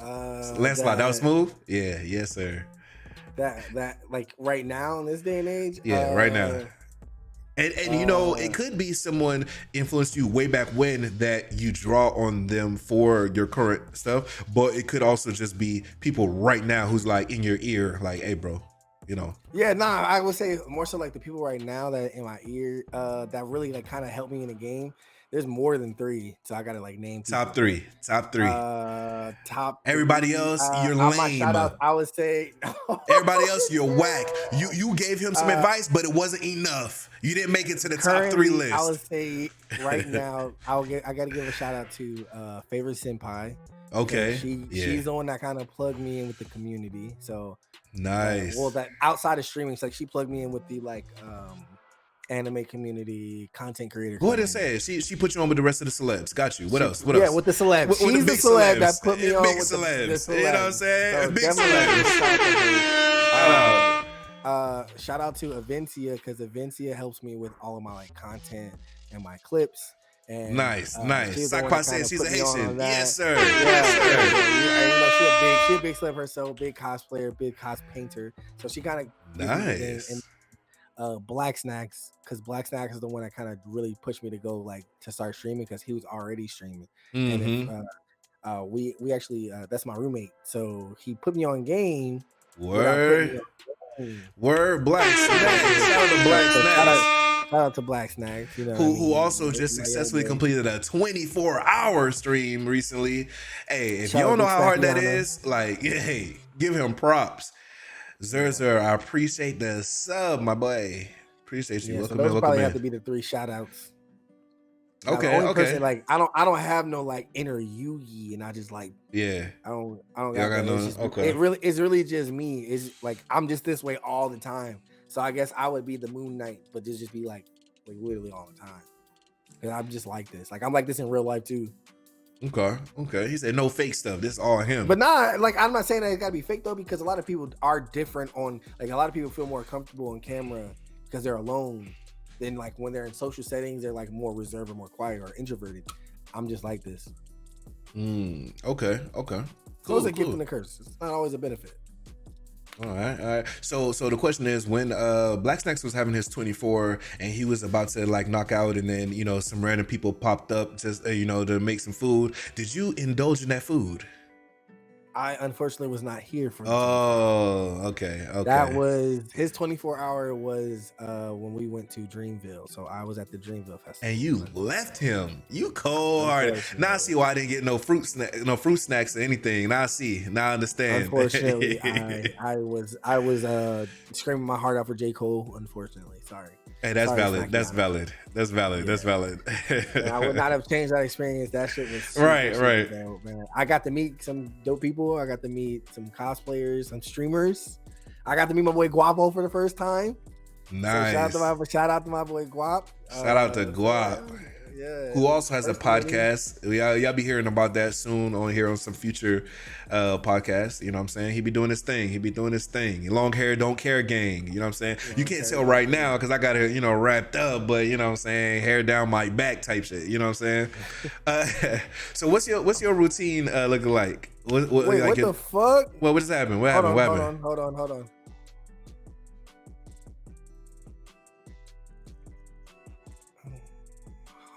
Lancelot, that was smooth? Yeah, yes, sir. That like right now in this day and age? Yeah, right now. And it could be someone influenced you way back when that you draw on them for your current stuff, but it could also just be people right now who's like in your ear, like, hey, bro, Yeah, I would say more so like the people right now that in my ear that really like kind of help me in the game. There's more than 3, so I gotta like name people. Top 3. Top. Everybody else, you're lame. My shout out, I would say. Everybody else, you're whack. You gave him some advice, but it wasn't enough. You didn't make it to the top 3 list. I would say right now, I gotta give a shout out to Favorite Senpai. Okay, she's the one that kind of plugged me in with the community. So nice. Well, that outside of streaming, so like she plugged me in with the like anime community, content creator. Go ahead and say it. She put you on with the rest of the celebs. Got you. What else? Yeah, with the celebs. She's the celeb that put me on with celebs. The celebs. You know what I'm saying? So big celebs. Shout out to Avencia, because Avencia helps me with all of my like content and my clips. And nice. Sakpa said she's a Haitian. Yes, sir. She's a big celeb herself, big cosplayer, big painter. So she kind of nice. And Black Snacks, because Black Snacks is the one that kind of really pushed me to go like to start streaming, because he was already streaming. And we actually that's my roommate, so he put me on game. Word Black Snacks. Shout out to Black Snacks, you know, who also just successfully completed a 24-hour stream recently. Hey, if you don't know how hard that is, like, hey, give him props. Zerzer, I appreciate the sub, my boy. Appreciate you. Welcome, so those probably have to be the 3 shout outs. Okay. Person, like I don't have no like inner Yugi, and I just like I don't got no. It's really just me. It's like I'm just this way all the time. So I guess I would be the Moon Knight, but just be like literally all the time. And I'm just like this. Like I'm like this in real life too. Okay. He said no fake stuff. This is all him. But nah, like I'm not saying that it gotta be fake though, because a lot of people are different on like a lot of people feel more comfortable on camera because they're alone. Then like when they're in social settings, they're like more reserved or more quiet or introverted. I'm just like this. Okay. So it's a gift and a curse. It's not always a benefit. All right. So the question is, when Black Snacks was having his 24 and he was about to like knock out, and then some random people popped up just to make some food, did you indulge in that food? I unfortunately was not here for. Okay. That was his 24-hour was when we went to Dreamville. So I was at the Dreamville festival. And you left him. You cold-hearted. Now I see why I didn't get no fruit snacks or anything. Now I understand. Unfortunately, I was screaming my heart out for J. Cole. Unfortunately, sorry. Hey, that's valid. That's valid. I would not have changed that experience. That shit was right. Dope, man. I got to meet some dope people. I got to meet some cosplayers, some streamers. I got to meet my boy Guapo for the first time. Nice. So shout out to my boy Guap. Shout out to Guap. Yeah. Who also has a podcast. Y'all be hearing about that soon on some future podcasts. You know what I'm saying? He be doing his thing. Long hair, don't care gang. You know what I'm saying? You can't tell right now because I got it, wrapped up, but you know what I'm saying? Hair down my back type shit. You know what I'm saying? So what's your routine looking like? Wait, what the fuck? What just happened? What happened? Hold on.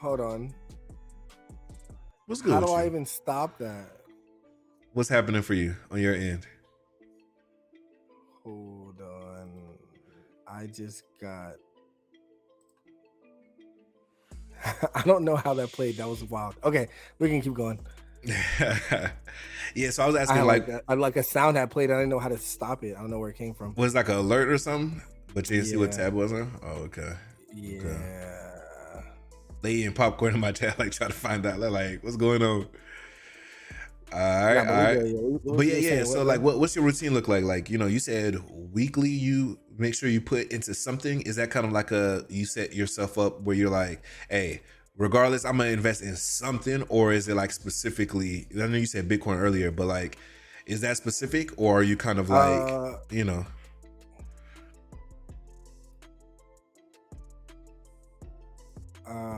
Hold on. What's good? How do I even stop that? What's happening for you on your end? Hold on. I just got. I don't know how that played. That was wild. Okay, we can keep going. Yeah, so I was asking like a sound had played. I didn't know how to stop it. I don't know where it came from. Was it like an alert or something? But you didn't see what tab was on? Oh, okay. Yeah. Okay. They eating popcorn in my tab, like trying to find out, like, what's going on? All right. But yeah. So like, what's your routine look like? Like, you said weekly, you make sure you put into something. Is that kind of like you set yourself up where you're like, hey, regardless, I'm gonna invest in something, or is it like specifically? I know you said Bitcoin earlier, but like, is that specific, or are you kind of like,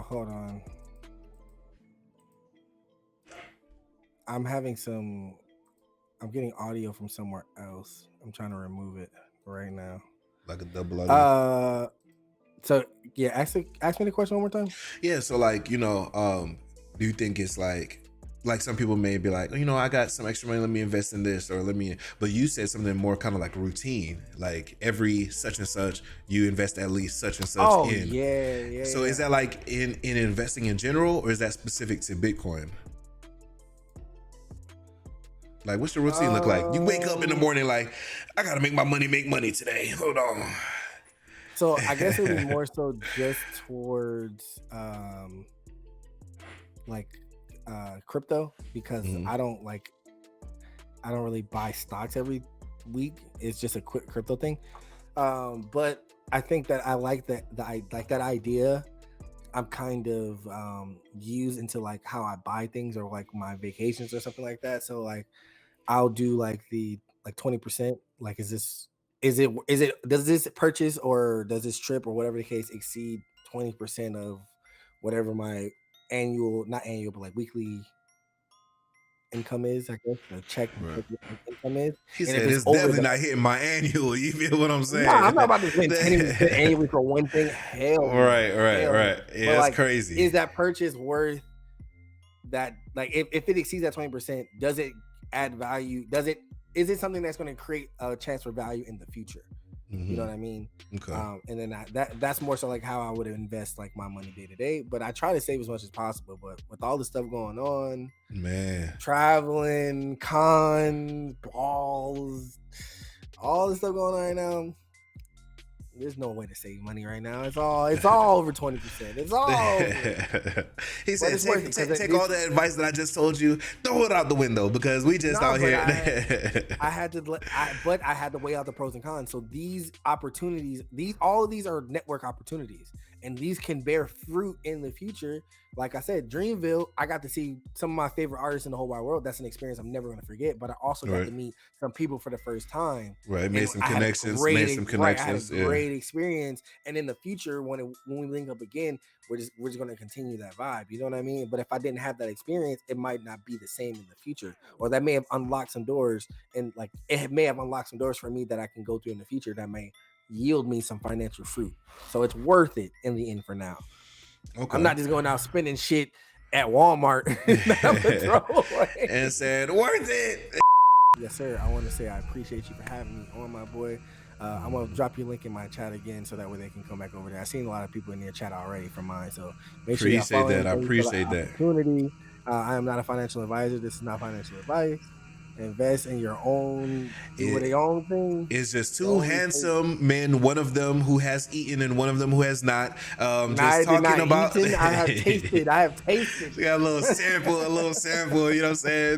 Hold on. I'm getting audio from somewhere else. I'm trying to remove it right now. Like a double audio. So yeah, ask me the question one more time. Yeah, so like, do you think it's like like some people may be like, I got some extra money, let me invest in this, or but you said something more kind of like routine, like every such and such, you invest at least such and such in. Yeah. So is that like in investing in general, or is that specific to Bitcoin? Like, what's your routine look like? You wake up in the morning like, I gotta make my money make money today. Hold on. So I guess it would be more so just towards crypto, because I don't really buy stocks every week. It's just a quick crypto thing. But I think that I like that idea. I'm kind of used into like how I buy things, or like my vacations or something like that. So like I'll do like the 20%. Like, does this purchase or does this trip or whatever the case exceed 20% of whatever my not annual, but like weekly income is, I guess, the check income is. He said it's definitely not hitting my annual. You feel what I'm saying? No, I'm not about to spend 10% annually for one thing. Hell, right. Yeah, it's crazy. Is that purchase worth that? Like, if it exceeds that 20%, does it add value? Is it something that's going to create a chance for value in the future? You know what I mean? Okay. And then that's more so like how I would invest like my money day to day. But I try to save as much as possible. But with all the stuff going on, man, traveling, cons, balls, all the stuff going on right now, there's no way to save money right now. It's all over 20%. It's all over. He said, take all the advice that I just told you, throw it out the window, because we just out here. I had to weigh out the pros and cons. So these opportunities, all of these are network opportunities, and these can bear fruit in the future. Like I said, Dreamville, I got to see some of my favorite artists in the whole wide world. That's an experience I'm never going to forget. But I also got to meet some people for the first time. Right, made some connections. I had a great experience. And in the future, when we link up again, we're just going to continue that vibe. You know what I mean? But if I didn't have that experience, it might not be the same in the future, or that may have unlocked some doors, and like it may have unlocked some doors for me that I can go through in the future that may yield me some financial fruit. So it's worth it in the end for now. Okay. I'm not just going out spending shit at Walmart and said, worth it. Yes, sir. I want to say I appreciate you for having me on, my boy. I'm going to drop your link in my chat again so that way they can come back over there. I've seen a lot of people in their chat already from mine. So make sure you follow that. I appreciate that. Opportunity. I am not a financial advisor. This is not financial advice. Invest in your own, do their own thing. It's just two handsome men, one of them who has eaten and one of them who has not. Just talking about. I have tasted. We got a little sample, you know what I'm saying?